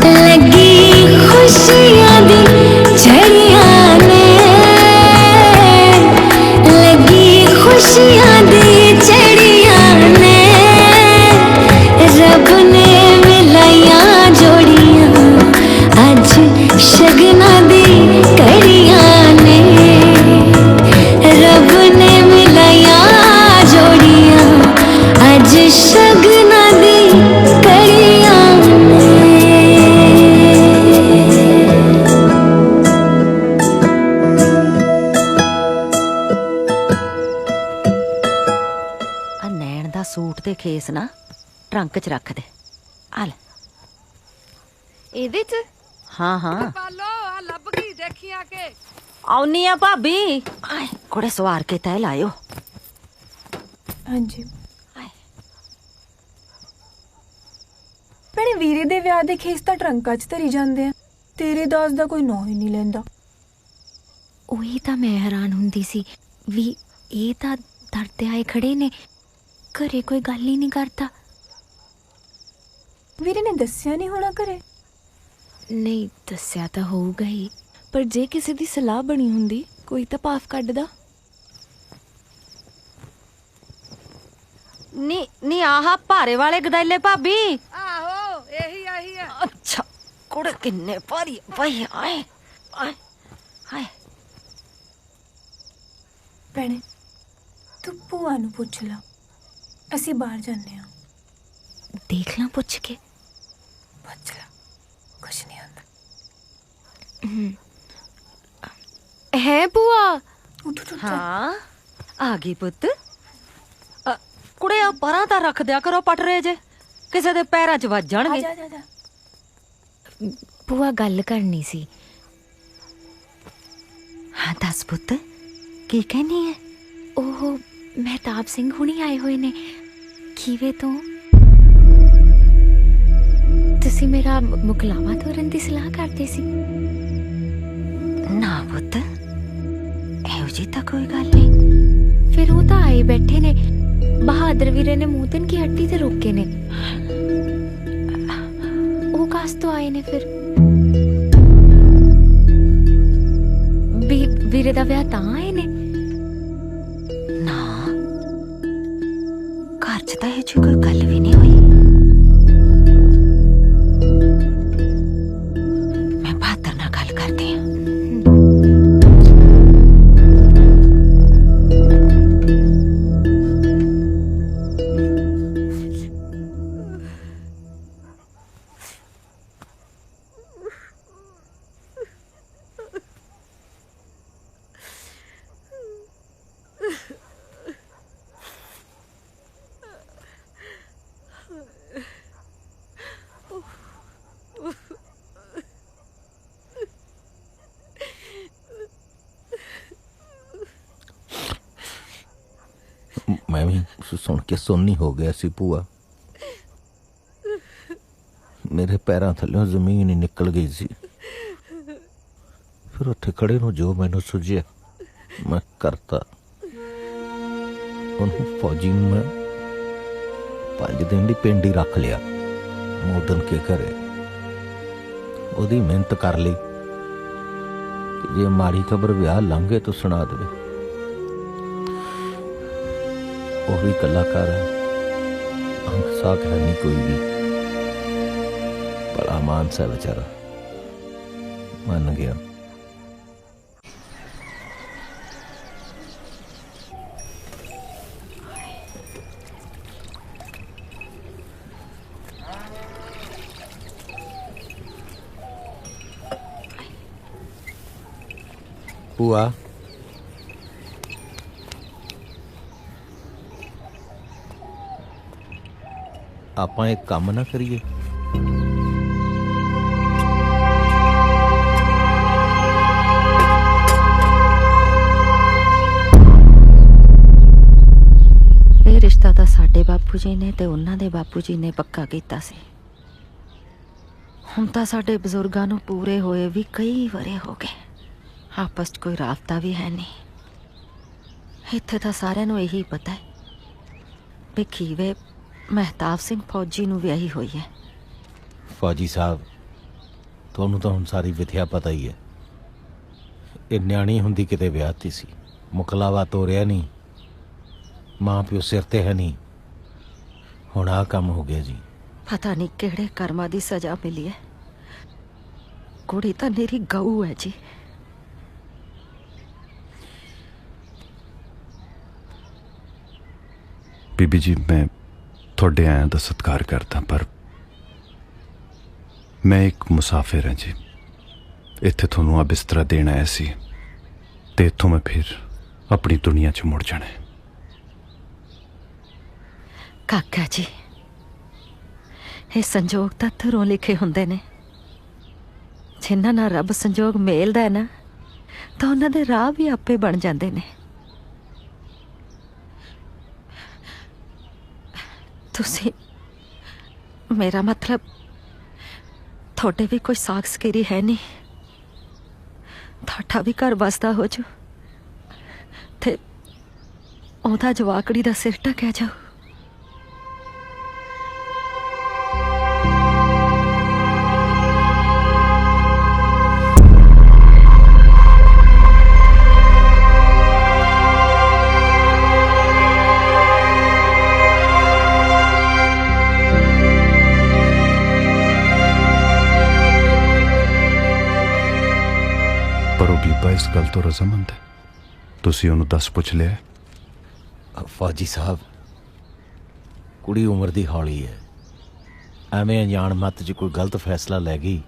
S10: ਲੱਗੀ ਖੁਸ਼ੀਆਂ ਦੀ ਝੜੀਆਂ ਨੇ ਲੱਗੀ ਖੁਸ਼ੀਆਂ ਦੀ ਝੜੀਆਂ ਨੇ ਰੱਬ ਨੇ ਮਿਲਾਈਆਂ ਜੋੜੀਆਂ ਅੱਜ ਸ਼ਗਨਾਂ ਦੀ ਕੜੀਆਂ ਨੇ ਰੱਬ ਨੇ ਮਿਲਾਈਆਂ ਜੋੜੀਆਂ ਅੱਜ ਸ਼ਗਨਾਂ ਦੀ ਕੜੀਆਂ
S14: ਆ ਨੈਣ ਦਾ ਸੂਟ ਤੇ ਖੇਸ ਨਾ ਟਰੰਕ 'ਚ ਰੱਖ ਦੇ। ਆ ਲੈ
S1: ਇਹਦੇ 'ਚ
S14: ਹਾਂ ਹਾਂ
S3: ਪਾਲੋ ਆ ਲੱਭ ਗਈ ਦੇਖੀ ਆ ਕੇ
S14: ਆਉਣੀ ਆ ਭਾਬੀ। ਆਏ ਕੋੜੇ ਸਵਾਰ ਕੇ ਤੈ ਲਾਇਓ।
S20: ਹਾਂਜੀ ਭੈਣੇ ਵੀਰੇ ਦੇ ਵਿਆਹ ਦੇ ਖੇਸ ਤਾਂ ਟਰੰਕਾਂ 'ਚ ਧਰੀ ਜਾਂਦੇ ਆ ਤੇਰੇ ਦਾਸ ਦਾ ਕੋਈ ਨਾਂ ਹੀ ਨਹੀਂ ਲੈਂਦਾ।
S1: ਉਹੀ ਤਾਂ ਮੈਂ ਹੈਰਾਨ ਹੁੰਦੀ ਸੀ ਵੀ ਇਹ ਤਾਂ ਦਰਦੇ ਆਏ ਖੜੇ ਨੇ ਘਰੇ ਕੋਈ ਗੱਲ ਹੀ ਨਹੀਂ ਕਰਦਾ।
S20: ਵੀਰੇ ਨੇ ਦੱਸਿਆ ਨਹੀਂ ਹੋਣਾ ਘਰੇ।
S1: ਨਹੀਂ ਦੱਸਿਆ ਤਾਂ ਹੋਊਗਾ ਹੀ ਪਰ ਜੇ ਕਿਸੇ ਦੀ ਸਲਾਹ ਬਣੀ ਹੁੰਦੀ ਕੋਈ ਤਾਂ ਪਾਫ ਕੱਢਦਾ।
S14: ਨੀ ਆਹ ਭਾਰੇ ਵਾਲੇ ਗਦਾਈਲੇ ਭਾਬੀ।
S3: ਆਹੋ ਇਹੀ ਆਹੀ ਆ।
S14: ਅੱਛਾ ਕੋੜੇ ਕਿੰਨੇ ਭਾਰੀ ਭਾਈ ਆਏ ਆਏ ਆਏ।
S20: ਭੈਣੇ ਤੂੰ ਭੂਆ ਨੂੰ ਪੁੱਛ ਲਾ ਅਸੀਂ ਬਾਹਰ ਜਾਂਦੇ ਆ।
S1: ਦੇਖ ਲਾਂ ਪੁੱਛ ਕੇ।
S20: ਪੁੱਛ ਲਾ ਕੁਛ ਨਹੀਂ ਹੁੰਦਾ।
S1: ਹੈ ਭੂਆ।
S14: ਹਾਂ ਆ ਗਈ ਪੁੱਤ। ਕੁੜੇ ਆ ਪਰਾਂ ਤਾਂ ਰੱਖ ਦਿਆ ਕਰੋ ਪਟਰੇ ਜੇ ਕਿਸੇ ਦੇ ਪੈਰਾਂ 'ਚ ਵੱਜ ਜਾਣਗੇ।
S1: ਭੂਆ ਗੱਲ ਕਰਨੀ ਸੀ।
S14: ਹਾਂ ਦੱਸ ਪੁੱਤ ਕੀ ਕਹਿਨੀ ਹੈ।
S1: ਉਹ ਮਹਿਤਾਬ ਸਿੰਘ ਹੁਣੀ ਆਏ ਹੋਏ ਨੇ ਖੀਵੇ ਤੋਂ। ਤੁਸੀਂ ਮੇਰਾ ਮੁਕਲਾਵਾ ਤੋਰਨ ਦੀ ਸਲਾਹ ਕਰਦੇ ਸੀ।
S14: ਨਾ ਪੁੱਤ ਇਹੋ
S1: ਜੀ ਤਾਂ ਕੋਈ ਗੱਲ ਨਹੀਂ। ਫਿਰ ਉਹ ਤਾਂ ਆਏ ਬੈਠੇ ਨੇ, ਬਹਾਦਰ ਵੀਰੇ ਨੇ ਮੂੰਹ ਤਿੰਨ ਕੀ ਹੱਟੀ ਤੇ ਰੋਕੇ ਨੇ। ਉਹ ਕਾਸ ਤੋਂ ਆਏ ਨੇ ਫਿਰ? ਵੀਰੇ ਦਾ ਵਿਆਹ ਤਾਂ ਆਏ ਨੇ?
S14: ਨਾ, ਘਰ 'ਚ ਤਾਂ ਇਹ ਕੋਈ ਗੱਲ ਵੀ ਨਹੀਂ ਹੋਈ। ਮੈਂ ਬਹਾਦਰ ਨਾਲ ਗੱਲ ਕਰਦੀ ਹਾਂ।
S21: मैं भी सुन के सुन्नी हो गया सी भूआ। मेरे पैरों थल्लों जमीन ही निकल गई सी। फिर उत्थे खड़े ਨੂੰ जो मैनू सुझिया मैं करता। उन्होंने फौजी ਨੂੰ मैं 5 दिन ਦੀ ਪਿੰਡ ਹੀ ਰੱਖ ਲਿਆ ਮੋਦਨ ਕੇ ਘਰੇ। ਉਹਦੀ ਮਿਹਨਤ ਕਰ ਲਈ ਕਿ ਜੇ ਮਾੜੀ ਖਬਰ ਵਿਆਹ ਲੰਘੇ ਤਾਂ ਸੁਣਾ ਦੇਵੇ। ਉਹ ਵੀ ਕਲਾਕਾਰ ਹੈ, ਅੰਕ ਸਾਖ है नहीं कोई भी, बड़ा मानस है बेचारा। मन गया। ਭੂਆ ਆਪਾਂ ਇੱਕ ਕੰਮ ਨਾ ਕਰੀਏ?
S14: ਇਹ ਰਿਸ਼ਤਾ ਤਾਂ ਸਾਡੇ ਬਾਪੂ ਜੀ ਨੇ ਤੇ ਉਹਨਾਂ ਦੇ ਬਾਪੂ ਜੀ ਨੇ ਪੱਕਾ ਕੀਤਾ ਸੀ। ਹੁਣ ਤਾਂ ਸਾਡੇ ਬਜ਼ੁਰਗਾਂ ਨੂੰ ਪੂਰੇ ਹੋਏ ਵੀ ਕਈ ਵਰੇ ਹੋ ਗਏ, ਆਪਸ 'ਚ ਕੋਈ ਰਾਬਤਾ ਵੀ ਹੈ ਨਹੀਂ। ਇੱਥੇ ਤਾਂ ਸਾਰਿਆਂ ਨੂੰ ਇਹੀ ਪਤਾ ਹੈ ਵੀ ਖੀਵੇ ਮਹਿਤਾਬ ਸਿੰਘ ਫੌਜੀ ਨੂੰ ਵਿਆਹੀ ਹੋਈ ਹੈ।
S21: ਫੌਜੀ ਸਾਹਿਬ, ਤੁਹਾਨੂੰ ਤਾਂ ਹੁਣ ਸਾਰੀ ਵਿਥਿਆ ਪਤਾ ਹੀ ਹੈ। ਇਹ ਨਿਆਣੀ ਹੁੰਦੀ ਕਿਤੇ ਵਿਆਹਤੀ ਸੀ, ਮੁਕਲਾਵਾ ਤੋਰਿਆ ਨਹੀਂ, ਮਾਂ ਪਿਓ ਸਿਰ ਤੇ ਹੈ ਨਹੀਂ, ਹੁਣ ਆਹ ਕੰਮ ਹੋ ਗਿਆ ਜੀ।
S14: ਪਤਾ ਨਹੀਂ ਕਿਹੜੇ ਕਰਮਾਂ ਦੀ ਸਜ਼ਾ ਮਿਲੀ ਹੈ। ਕੁੜੀ ਤਾਂ ਮੇਰੀ ਗਊ ਹੈ ਜੀ।
S18: ਬੀਬੀ ਜੀ, ਮੈਂ ਤੁਹਾਡੇ ਆਇਆਂ ਦਾ ਸਤਿਕਾਰ ਕਰਦਾ, ਪਰ ਮੈਂ ਇੱਕ ਮੁਸਾਫਿਰ ਹਾਂ ਜੀ। ਇੱਥੇ ਤੁਹਾਨੂੰ ਆ ਬਿਸਤਰਾ ਦੇਣ ਆਇਆ ਸੀ ਤੇ ਇੱਥੋਂ ਮੈਂ ਫਿਰ ਆਪਣੀ ਦੁਨੀਆ 'ਚ ਮੁੜ ਜਾਣਾ ਹੈ।
S14: ਕਾਕਾ ਜੀ, ਇਹ ਸੰਜੋਗ ਤਾਂ ਧਰੋਂ ਲਿਖੇ ਹੁੰਦੇ ਨੇ। ਜਿਨ੍ਹਾਂ ਨਾਲ ਰੱਬ ਸੰਜੋਗ ਮੇਲਦਾ ਹੈ ਨਾ, ਤਾਂ ਉਹਨਾਂ ਦੇ ਰਾਹ ਵੀ ਆਪੇ ਬਣ ਜਾਂਦੇ ਨੇ। ਤੁਸੀਂ, ਮੇਰਾ ਮਤਲਬ ਤੁਹਾਡੇ ਵੀ ਕੋਈ ਸਾਖ ਸਕੀਰੀ ਹੈ ਨਹੀਂ। ਤੁਹਾਡਾ ਵੀ ਘਰ ਵਸਦਾ ਹੋ ਜੂ ਤੇ ਉਹਦਾ ਜਵਾਕੜੀ ਦਾ ਸਿਰ ਢਕਿਆ ਜਾਊ।
S18: ਪਰ ਉਹ ਬੀਬਾ ਇਸ ਗੱਲ ਤੋਂ ਰਜ਼ਾਮੰਦ ਹੈ? ਤੁਸੀਂ ਉਹਨੂੰ ਦੱਸ ਪੁੱਛ ਲਿਆ?
S21: ਫੌਜੀ ਸਾਹਿਬ, ਕੁੜੀ ਉਮਰ ਦੀ ਹੌਲੀ ਹੈ, ਐਵੇਂ ਅਣਜਾਣ ਮੱਤ 'ਚ ਕੋਈ ਗਲਤ ਫੈਸਲਾ ਲੈ ਗਈ,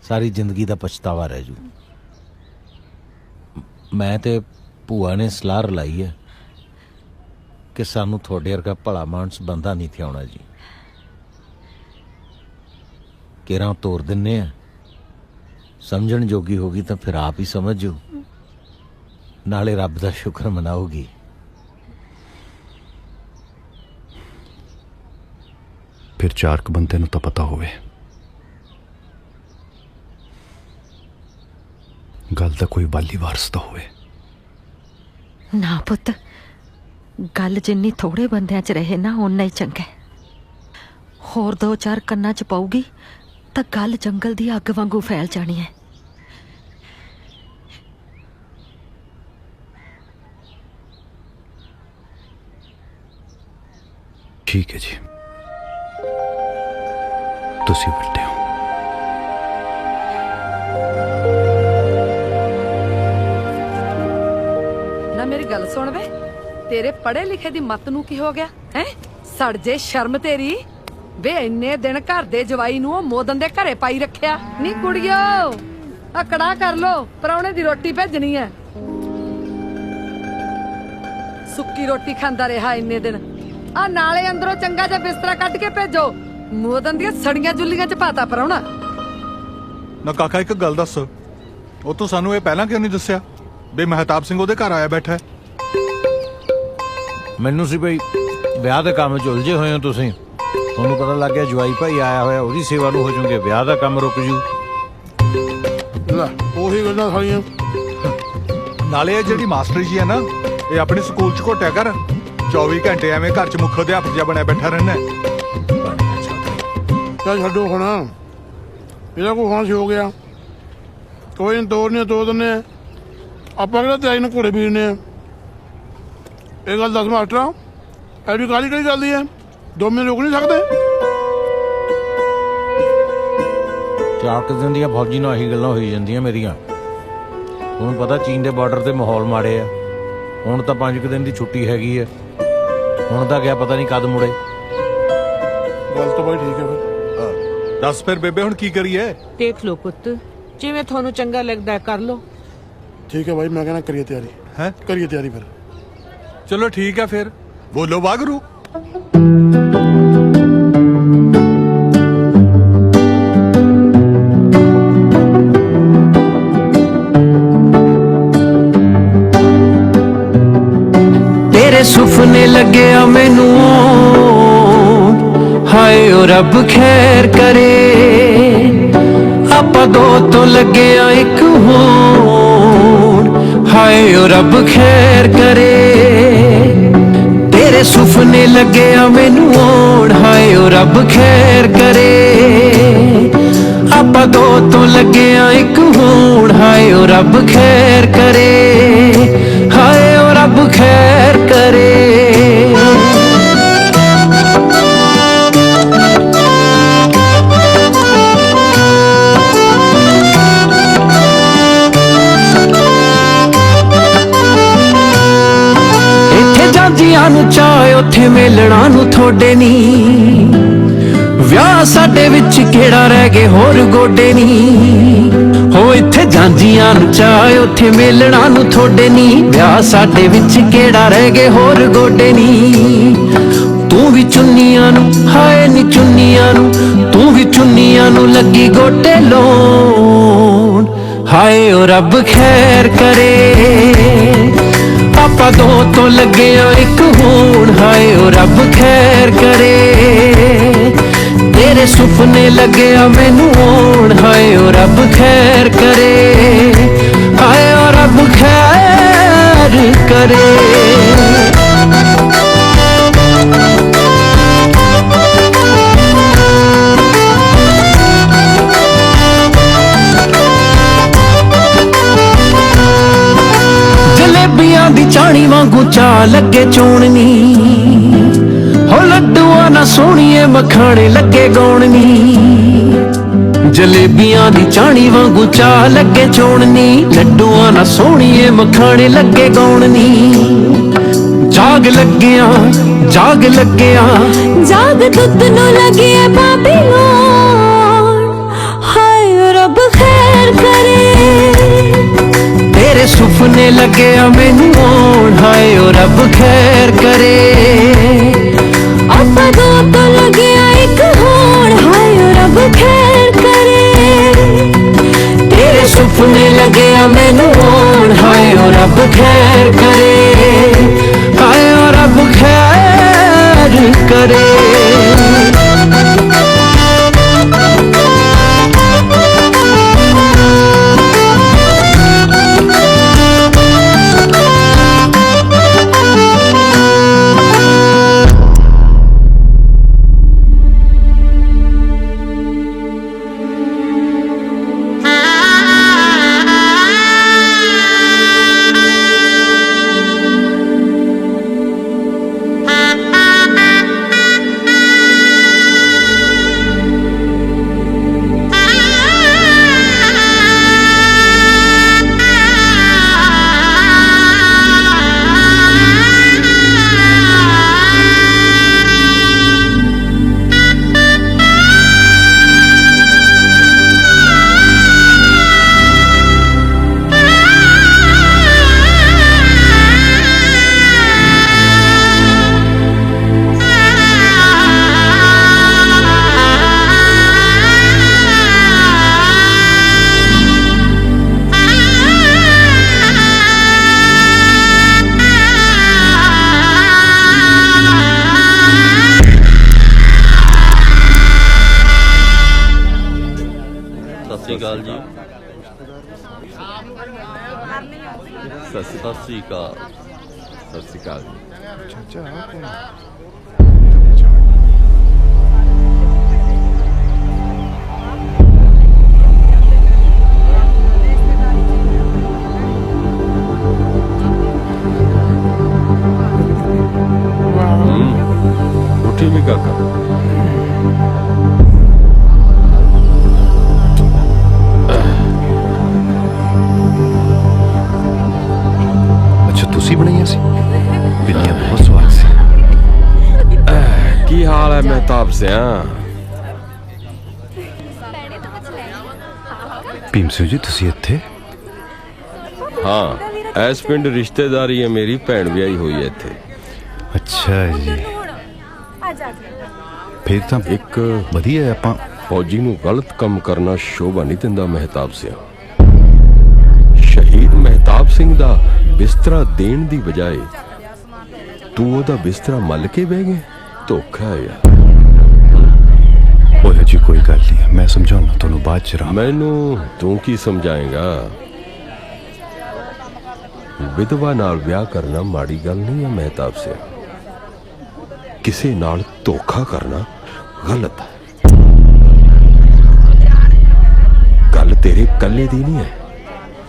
S21: ਸਾਰੀ ਜ਼ਿੰਦਗੀ ਦਾ ਪਛਤਾਵਾ ਰਹਿ ਜੂ। ਮੈਂ ਤੇ ਭੂਆ ਨੇ ਸਲਾਹ ਰਲਾਈ ਹੈ ਕਿ ਸਾਨੂੰ ਤੁਹਾਡੇ ਵਰਗਾ ਭਲਾ ਮਾਨਸ ਬੰਦਾ ਨਹੀਂ ਥਿਆਉਣਾ ਜੀ। ਕਿਹੜਾ ਤੋਰ ਦਿੰਨੇ ਆ, ਸਮਝਣ ਜੋਗੀ ਹੋਗੀ ਤਾਂ ਫਿਰ ਆਪ ਹੀ ਸਮਝ ਜੋ, ਨਾਲੇ ਰੱਬ ਦਾ ਸ਼ੁਕਰ ਮਨਾਓਗੀ।
S18: ਫਿਰ 4 ਬੰਦੇ ਨੂੰ ਤਾਂ ਪਤਾ ਹੋਵੇ। ਗੱਲ ਤਾਂ ਕੋਈ ਵਾਲੀ ਵਾਰਸ ਦਾ ਹੋਵੇ।
S14: ਨਾ ਪੁੱਤ, ਗੱਲ ਜਿੰਨੀ ਥੋੜੇ ਬੰਦਿਆਂ 'ਚ ਰਹੇ ਨਾ ਓਨਾ ਹੀ ਚੰਗਾ ਹੈ। ਹੋਰ 2-4 ਕੰਨਾਂ 'ਚ ਪਊਗੀ ਤਾਂ ਗੱਲ ਜੰਗਲ ਦੀ ਅੱਗ ਵਾਂਗੂ ਫੈਲ ਜਾਣੀ ਹੈ।
S18: ठीक है जी, तुसी बड़े हो।
S6: ना मेरी गल सुन वे, तेरे पढ़े लिखे दी मत नू की हो गया है? सड़ जे शर्म तेरी वे, इन्ने दिन घर दे जवाई नू मोदन दे घरे पाई रखिया। नी कुड़ियो आ कड़ा कर लो, परौने दी रोटी भेजनी है। सुक्की रोटी खांदा रहा इन्ने दिन। आ नाले अंदरों चंगा जा बिस्तरा कट के भेजो, मोदन दी सड़ियां जुल्लियां च पाता परौना।
S12: ना काका एक गल दस, ਉਹ ਤੋਂ ਸਾਨੂੰ ਇਹ ਪਹਿਲਾਂ ਕਿਉਂ ਨਹੀਂ ਦੱਸਿਆ ਵੀ ਮਹਿਤਾਬ ਸਿੰਘ ਉਹਦੇ ਘਰ ਆਇਆ ਬੈਠਾ ਹੈ?
S21: ਮੈਨੂੰ ਸੀ ਬਈ ਵਿਆਹ ਦੇ ਕੰਮ 'ਚ ਉਲਝੇ ਹੋਏ ਹੋ ਤੁਸੀਂ, ਤੁਹਾਨੂੰ ਪਤਾ ਲੱਗ ਗਿਆ ਜਵਾਈ ਭਾਈ ਆਇਆ ਹੋਇਆ, ਉਹਦੀ ਸੇਵਾ ਨੂੰ ਹੋ ਜਾਓਗੇ, ਵਿਆਹ ਦਾ ਕੰਮ ਰੁਕ ਜੂ।
S12: ਲੈ ਉਹੀ ਗੱਲਾਂ ਸਾਰੀਆਂ। ਨਾਲੇ ਇਹ ਜਿਹੜੀ ਮਾਸਟਰ ਜੀ ਹੈ ਨਾ, ਇਹ ਆਪਣੇ ਸਕੂਲ 'ਚ ਘੋਟਿਆ ਕਰ, 24 ਘੰਟੇ ਐਵੇਂ ਘਰ 'ਚ ਮੁੱਖ ਅਧਿਆਪਕ ਜਿਹਾ ਬਣਿਆ ਬੈਠਾ ਰਹਿਣਾ।
S4: ਚੱਲ ਛੱਡੋ ਹੁਣ, ਇਹਦਾ ਕੋਈ ਫਾਂਸੀ ਹੋ ਗਿਆ, ਕੋਈ ਨਹੀਂ ਤੋੜ ਦਿੰਦੇ ਆ ਆਪਾਂ, ਕਿਹੜਾ ਤੇਰੀ ਨੂੰ ਘੋੜੇ ਬੀਜਨੇ ਆ। ਇਹ ਗੱਲ ਦੱਸ ਮਾਸਟਰਾ, ਐਡੀ ਕਾਹਲੀ ਕਿਹੜੀ ਗੱਲ ਦੀ ਹੈ? 2 ਮਹੀਨੇ ਰੁਕ ਨਹੀਂ ਸਕਦੇ?
S21: 4 ਦਿਨ ਦੀਆਂ ਫੌਜੀ ਨਾਲ ਇਹੀ ਗੱਲਾਂ ਹੋਈ ਜਾਂਦੀਆਂ ਮੇਰੀਆਂ। ਹੁਣ ਪਤਾ ਚੀਨ ਦੇ ਬਾਰਡਰ ਤੇ ਮਾਹੌਲ ਮਾੜੇ ਆ, ਹੁਣ ਤਾਂ 5 ਦਿਨ ਦੀ ਛੁੱਟੀ ਹੈਗੀ ਹੈ, ਹੁਣ ਤਾਂ ਕਿਆ ਪਤਾ ਨਹੀਂ ਕਦ ਮੁੜੇ।
S4: ਗੱਲ ਤਾਂ ਬਾਈ ਠੀਕ ਹੈ। ਫਿਰ
S12: ਦੱਸ ਫਿਰ ਬੇਬੇ ਹੁਣ ਕੀ ਕਰੀਏ?
S23: ਦੇਖ ਲਓ ਪੁੱਤ, ਜਿਵੇਂ ਤੁਹਾਨੂੰ ਚੰਗਾ ਲੱਗਦਾ ਹੈ ਕਰ ਲਓ।
S4: ਠੀਕ ਹੈ ਬਾਈ, ਮੈਂ ਕਹਿੰਦਾ ਕਰੀਏ ਤਿਆਰੀ।
S12: ਹੈ
S4: ਕਰੀਏ ਤਿਆਰੀ ਫਿਰ।
S12: ਚਲੋ ਠੀਕ ਹੈ ਫਿਰ, ਬੋਲੋ ਵਾਗਰੂ।
S15: तेरे सुपने लगे मैनू, हाय ओ रब खैर करे, आपा 2 तो लगे एक होण, हाय ओ रब खैर करे। तेरे सुपने लगे मैनू होण, हाय ओ रब खैर करे, आपा 2 तो लगे एक होण, हाय ओ रब खैर करे, हाय ओ रब खैर करे। इत्थे जांदियां नू चाहे उत्थे मेलना नू थोड़े नी, विआह साडे विच केड़ा रह गए होर गोडे नी। हो इत्थे जांदियां नू चाहे उत्थे मेलना नू थोड़े नी, विआह साडे विच केड़ा रह गए होर गोडे नी। तू भी चुन्नियां नू, हाय नी चुन्नियां नू, तू भी चुन्नियां नू लगी गोटे लोन, हाय ओ रब खैर करे, आपा 2 तो लगे एक होण, हाय ओ रब खैर करे। तेरे सुपने लगे मैनू होण, हाय ओ रब खैर करे, हाय ओ रब खैर करे। जलेबियां दी चाणी वांगू चा लगे चोणनी, हो लड्डुआ ना सोहणीए मखाने लगे गौणनी। जलेबियां दी चाणी वांगू चा लगे चोणनी, लड्डुआ ना सोहणीए मखाने लगे गौणनी। जाग लग्गिया जाग लग्गिया,
S10: जाग दुੱਧ ਨੂੰ ਲੱਗੀ ਐ ਭਾਬੀ ਲੋਣ, ਹਾਏ ਰੱਬ ਖੈਰ ਕਰੇ।
S15: तेरे सुपने लगे मैनू होण, हाय ओ रब खैर करे,
S10: आपा 2 तो लगे एक होण, हाय ओ रब खैर करे।
S15: तेरे सुपने लगे मैनू होण, हाय ओ रब खैर करे, हाय ओ रब खैर करे।
S8: ਸ਼੍ਰੀ ਅਕਾਲ ਜੀ। ਸਤਿ ਸ਼੍ਰੀ ਅਕਾਲ। ਸਤਿ ਸ਼੍ਰੀ ਅਕਾਲ ਜੀ।
S16: ਉੱਠੀ ਵੀ ਕਾਕਾ।
S18: ਅੱਛਾ ਤੁਸੀਂ ਬਣਾਈਆਂ ਸੀ? ਬਿੱਲੀਆਂ ਬਹੁਤ ਸਵਾਦ ਸੀ।
S16: ਕੀ ਹਾਲ ਹੈ ਮਹਿਤਾਬ ਸਿਆ?
S18: ਭੀਮ ਸਿੰਘ ਜੀ ਤੁਸੀਂ ਇੱਥੇ?
S16: ਹਾਂ, ਇਸ ਪਿੰਡ ਰਿਸ਼ਤੇਦਾਰੀ ਹੈ ਮੇਰੀ, ਭੈਣ ਵਿਆਹੀ ਹੋਈ ਹੈ ਇੱਥੇ।
S18: ਅੱਛਾ ਜੀ, ਫਿਰ ਤਾਂ
S16: ਇੱਕ
S18: ਵਧੀਆ। ਆਪਾਂ
S16: ਫੌਜੀ ਨੂੰ ਗਲਤ ਕੰਮ ਕਰਨਾ ਸ਼ੋਭਾ ਨਹੀਂ ਦਿੰਦਾ ਮਹਿਤਾਬ ਸਿਆ। ਸ਼ਹੀਦ ਮਹਿਤਾਬ ਸਿੰਘ ਦਾ ਬਿਸਤਰਾ ਦੇਣ ਦੀ ਬਜਾਏ ਤੂੰ ਉਹਦਾ ਬਿਸਤਰਾ ਮੱਲ ਕੇ ਬਹਿ ਗਿਆ। ਧੋਖਾ ਹੈ ਯਾਰ।
S18: ਉਹ ਜੀ ਕੋਈ ਗੱਲ ਨਹੀਂ, ਮੈਂ ਸਮਝਾਉਣਾ ਤੁਹਾਨੂੰ ਬਾਅਦ ਚ।
S16: ਮੈਨੂੰ ਤੂੰ ਕੀ ਸਮਝਾਏਗਾ? ਵਿਧਵਾ ਨਾਲ ਵਿਆਹ ਕਰਨਾ ਮਾੜੀ ਗੱਲ ਨਹੀਂ ਹੈ ਮਹਿਤਾਬ ਸਿਆ। ਕਿਸੇ ਨਾਲ ਧੋਖਾ ਕਰਨਾ ਗਲਤ ਹੈ। ਗੱਲ ਤੇਰੇ ਇਕੱਲੇ ਦੀ ਨਹੀਂ ਹੈ,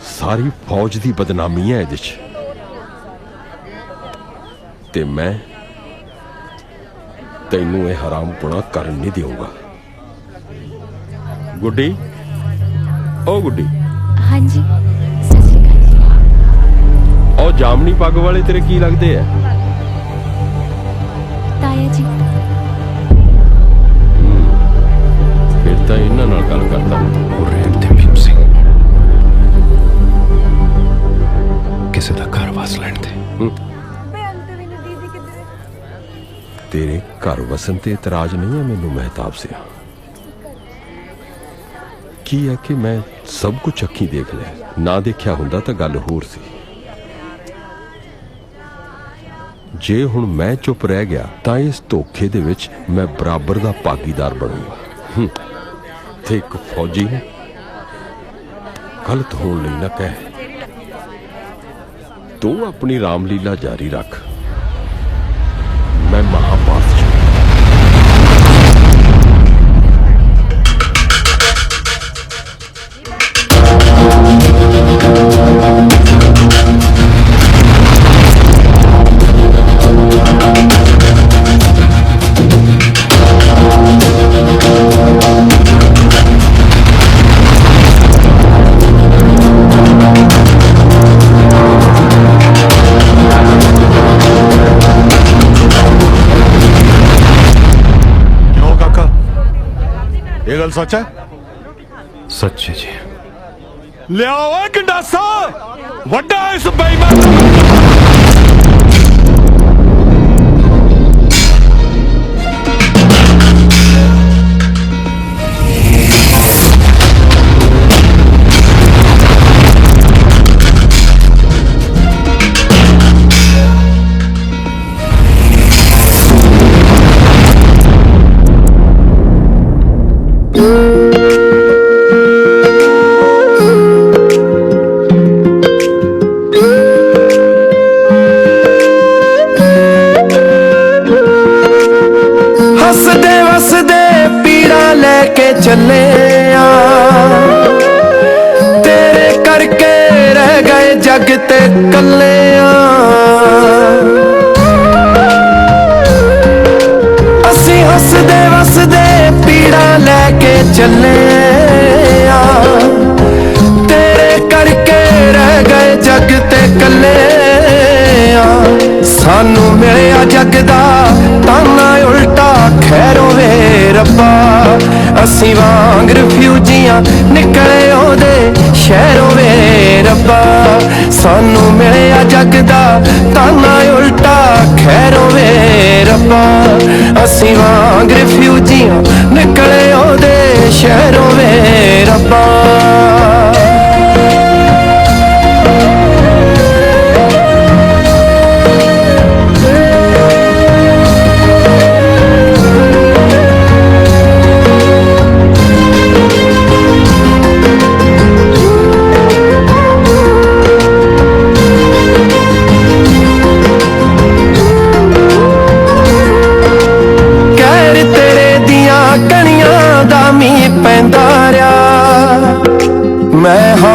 S16: ਸਾਰੀ ਫੌਜ ਦੀ ਬਦਨਾਮੀ ਹੈ ਇਹਦੇ 'ਚ। ਤੇ ਮੈਂ ਤੈਨੂੰ ਇਹ ਹਰਾਮਪੁਣਾ ਕਰਨ ਨਹੀਂ ਦੇਊਂਗਾ। ਗੁੱਡੀ, ਓ ਗੁੱਡੀ।
S1: ਹਾਂਜੀ, ਸਤਿ ਸ਼੍ਰੀ ਅਕਾਲ।
S16: ਉਹ ਜਾਮਨੀ ਪੱਗ ਵਾਲੇ ਤੇਰੇ ਕੀ ਲੱਗਦੇ ਆ?
S1: ਤਾਇਆ ਜੀ।
S16: ਫਿਰ ਤਾਂ ਇਹਨਾਂ ਨਾਲ ਗੱਲ ਕਰਦਾ।
S18: ਉਹ ਰਹਿਣ ਦੇ ਭੀਮ ਸਿੰਘ, ਕਿਸੇ ਦਾ ਘਰ ਵਸ ਲੈਣ ਦੇ।
S16: ਤੇਰੇ ਘਰ ਵਸਣ ਤੇ ਇਤਰਾਜ਼ ਨਹੀਂ ਹੈ ਮੈਨੂੰ ਮਹਿਤਾਬ ਸਿਆ। ਕੀ ਹੈ ਕਿ ਮੈਂ ਸਭ ਕੁਝ ਅੱਖੀਂ ਦੇਖ ਲਿਆ। ਨਾ ਦੇਖਿਆ ਹੁੰਦਾ ਤਾਂ ਗੱਲ ਹੋਰ ਸੀ। ਜੇ ਹੁਣ ਮੈਂ ਚੁੱਪ ਰਹਿ ਗਿਆ ਤਾਂ ਇਸ ਧੋਖੇ ਦੇ ਵਿੱਚ ਮੈਂ ਬਰਾਬਰ ਦਾ ਭਾਗੀਦਾਰ ਬਣੂੰਗਾ। ਤੇ ਇੱਕ ਫੌਜੀ ਨੂੰ ਗਲਤ ਹੋਣ ਲਈ ਨਾ ਕਹਿ। ਤੂੰ ਆਪਣੀ ਰਾਮਲੀਲਾ ਜਾਰੀ ਰੱਖ, ਮੈਂ ਮਹਾਭਾਰਤ ਚ।
S12: ਇਹ ਗੱਲ ਸੱਚ ਹੈ?
S18: ਸੱਚ ਹੈ ਜੀ।
S16: ਲਿਆਓ ਓਏ ਗੰਡਾਸਾ, ਵੱਡਾ ਇਸ ਬੇਈਮਾਨ ਨੂੰ।
S15: ਚੱਲੇ ਆ ਤੇਰੇ ਕਰਕੇ ਰਹਿ ਗਏ ਜੱਗ ਤੇ ਕੱਲੇ ਆ ਅਸੀਂ ਹੱਸਦੇ ਵਸਦੇ ਪੀੜਾ ਲੈ ਕੇ ਚੱਲੇ ਆ ਤੇਰੇ ਕਰਕੇ ਰਹਿ ਗਏ ਜੱਗ ਤੇ ਕੱਲੇ ਆ ਸਾਨੂੰ ਮਿਲਿਆ ਜੱਗ ਦਾ ਤਾਨਾ ਉਲਟਾ ਖੈਰੋਂ ਵੇ ਰੱਬਾ ਅਸੀਂ ਵਾਂਗ ਰਿਫਿਊਜੀਆਂ ਨਿਕਲੇ ਉਹਦੇ ਸ਼ਹਿਰੋਂ ਵੇ ਰੱਬਾ ਸਾਨੂੰ ਮਿਲਿਆ ਜੱਗ ਦਾ ਤਾਨਾ ਉਲਟਾ ਖੈਰੋਂ ਵੇ ਰੱਬਾ ਅਸੀਂ ਵਾਂਗ ਰਿਫਿਊਜੀਆਂ ਨਿਕਲੇ ਉਹਦੇ ਸ਼ਹਿਰੋਂ ਵੇ ਰੱਬਾ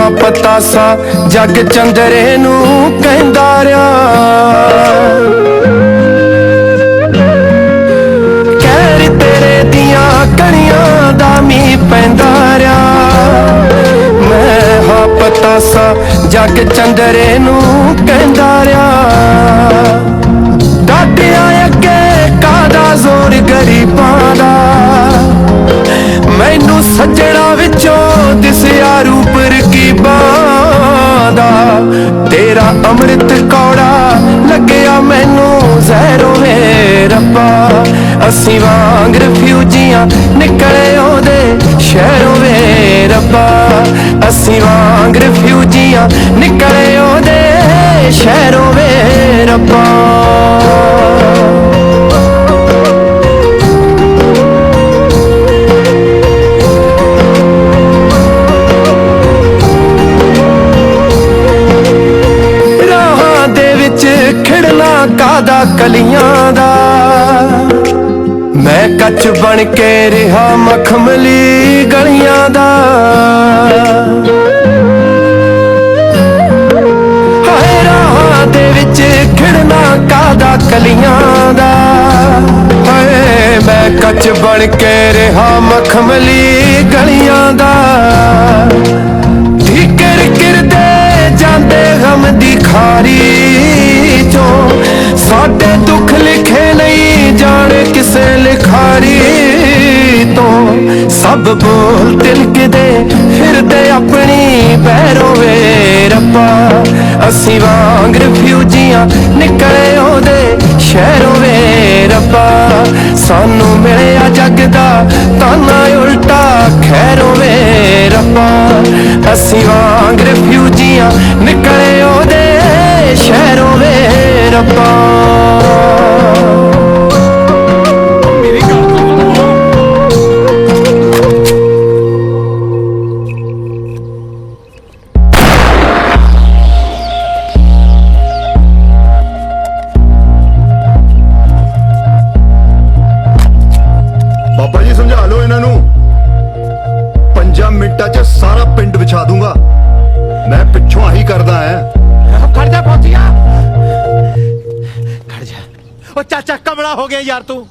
S15: ਹਾਂ ਪਤਾਸਾ ਜੱਗ ਚੰਦਰੇ ਨੂੰ ਕਹਿੰਦਾ ਰਿਹਾ ਕਹਿਰ ਤੇਰੇ ਦੀਆਂ ਕਣੀਆਂ ਦਾ ਮੀਂਹ ਪੈਂਦਾ ਰਿਹਾ ਮੈਂ ਹਾਂ ਪਤਾਸਾ ਜੱਗ ਚੰਦਰੇ ਨੂੰ ਕਹਿੰਦਾ ਰਿਹਾ ਡਾਟਿਆ ਅੱਗੇ ਕਾਦਾ ਜ਼ੋਰ ਗਰੀਬਾਂ ਦਾ ਮੈਨੂੰ ਸੱਜਣਾ ਵਿੱਚੋਂ ਦਿਸਿਆ ਰੂਪ ਰਕੀਬਾਂ ਦਾ ਤੇਰਾ ਅੰਮ੍ਰਿਤ ਕੌੜਾ ਲੱਗਿਆ ਮੈਨੂੰ ਜ਼ਹਿਰੋਂ ਵੇ ਰੱਬਾ ਅਸੀਂ ਵਾਂਗ ਰਫਿਊਜੀਆਂ ਨਿਕਲੇ ਉਹਦੇ ਸ਼ਹਿਰੋਂ ਵੇ ਰੱਬਾ ਅਸੀਂ ਵਾਂਗ ਰਫਿਊਜੀਆਂ ਨਿਕਲੇ ਉਹਦੇ ਸ਼ਹਿਰੋਂ ਵੇ ਰੱਬਾ ਕਾਦਾ ਕਲੀਆਂ ਦਾ ਮੈਂ ਕੱਚ ਬਣ ਕੇ ਰਿਹਾ ਮਖਮਲੀ ਗਲੀਆਂ ਦਾ ਹਾਏ ਰਾਹਾਂ ਦੇ ਵਿੱਚ ਖਿੜਨਾ ਕਾਦਾ ਕਲੀਆਂ ਦਾ ਹਾਏ ਮੈਂ ਕੱਚ ਬਣ ਕੇ ਰਿਹਾ ਮਖਮਲੀ ਗਲੀਆਂ ਦਾ ਠੀਕਰ ਕਿਰਦੇ ਜਾਂਦੇ ਗਮ ਦੀ ਖਾਰੀ ਚੋਂ ਸਾਡੇ ਦੁੱਖ ਲਿਖੇ ਨਹੀਂ ਜਾਣੇ ਕਿਸੇ ਲਿਖਾਰੀ ਤੋਂ ਸਭ ਬੋਲ ਤਿਲਕਦੇ ਫਿਰਦੇ ਆਪਣੀ ਪੈਰੋਂ ਵੇ ਰੱਬਾ ਅਸੀਂ ਵਾਂਗ ਰਫਿਊਜੀਆਂ ਨਿਕਲੇ ਉਹਦੇ ਸ਼ਹਿਰੋਂ ਵੇ ਰੱਬਾ ਸਾਨੂੰ ਮਿਲਿਆ ਜੱਗ ਦਾ ਤਾਨਾ ਉਲਟਾ ਖੈਰੋਂ ਵੇ ਰੱਬਾ ਅਸੀਂ ਵਾਂਗ ਰਫਿਊਜੀਆਂ ਨਿਕਲੇ ਉਹਦੇ ਸ਼ਹਿਰੋਂ ਵੇ ਰੱਬਾ
S7: ਬਾਬਾ ਜੀ ਸਮਝਾ ਲਓ ਇਹਨਾਂ ਨੂੰ 5 ਮਿੰਟਾਂ 'ਚ ਸਾਰਾ ਪਿੰਡ ਵਿਛਾ ਦੂੰਗਾ ਮੈਂ ਪਿੱਛੋਂ ਆਹੀ ਕਰਦਾ ਐ
S11: ਖੜ ਜਾ ਪਹੁੰਚਿਆ ਖੜ ਜਾ ਉਹ ਚਾਚਾ ਕਮਲਾ ਹੋ ਗਿਆ ਯਾਰ ਤੂੰ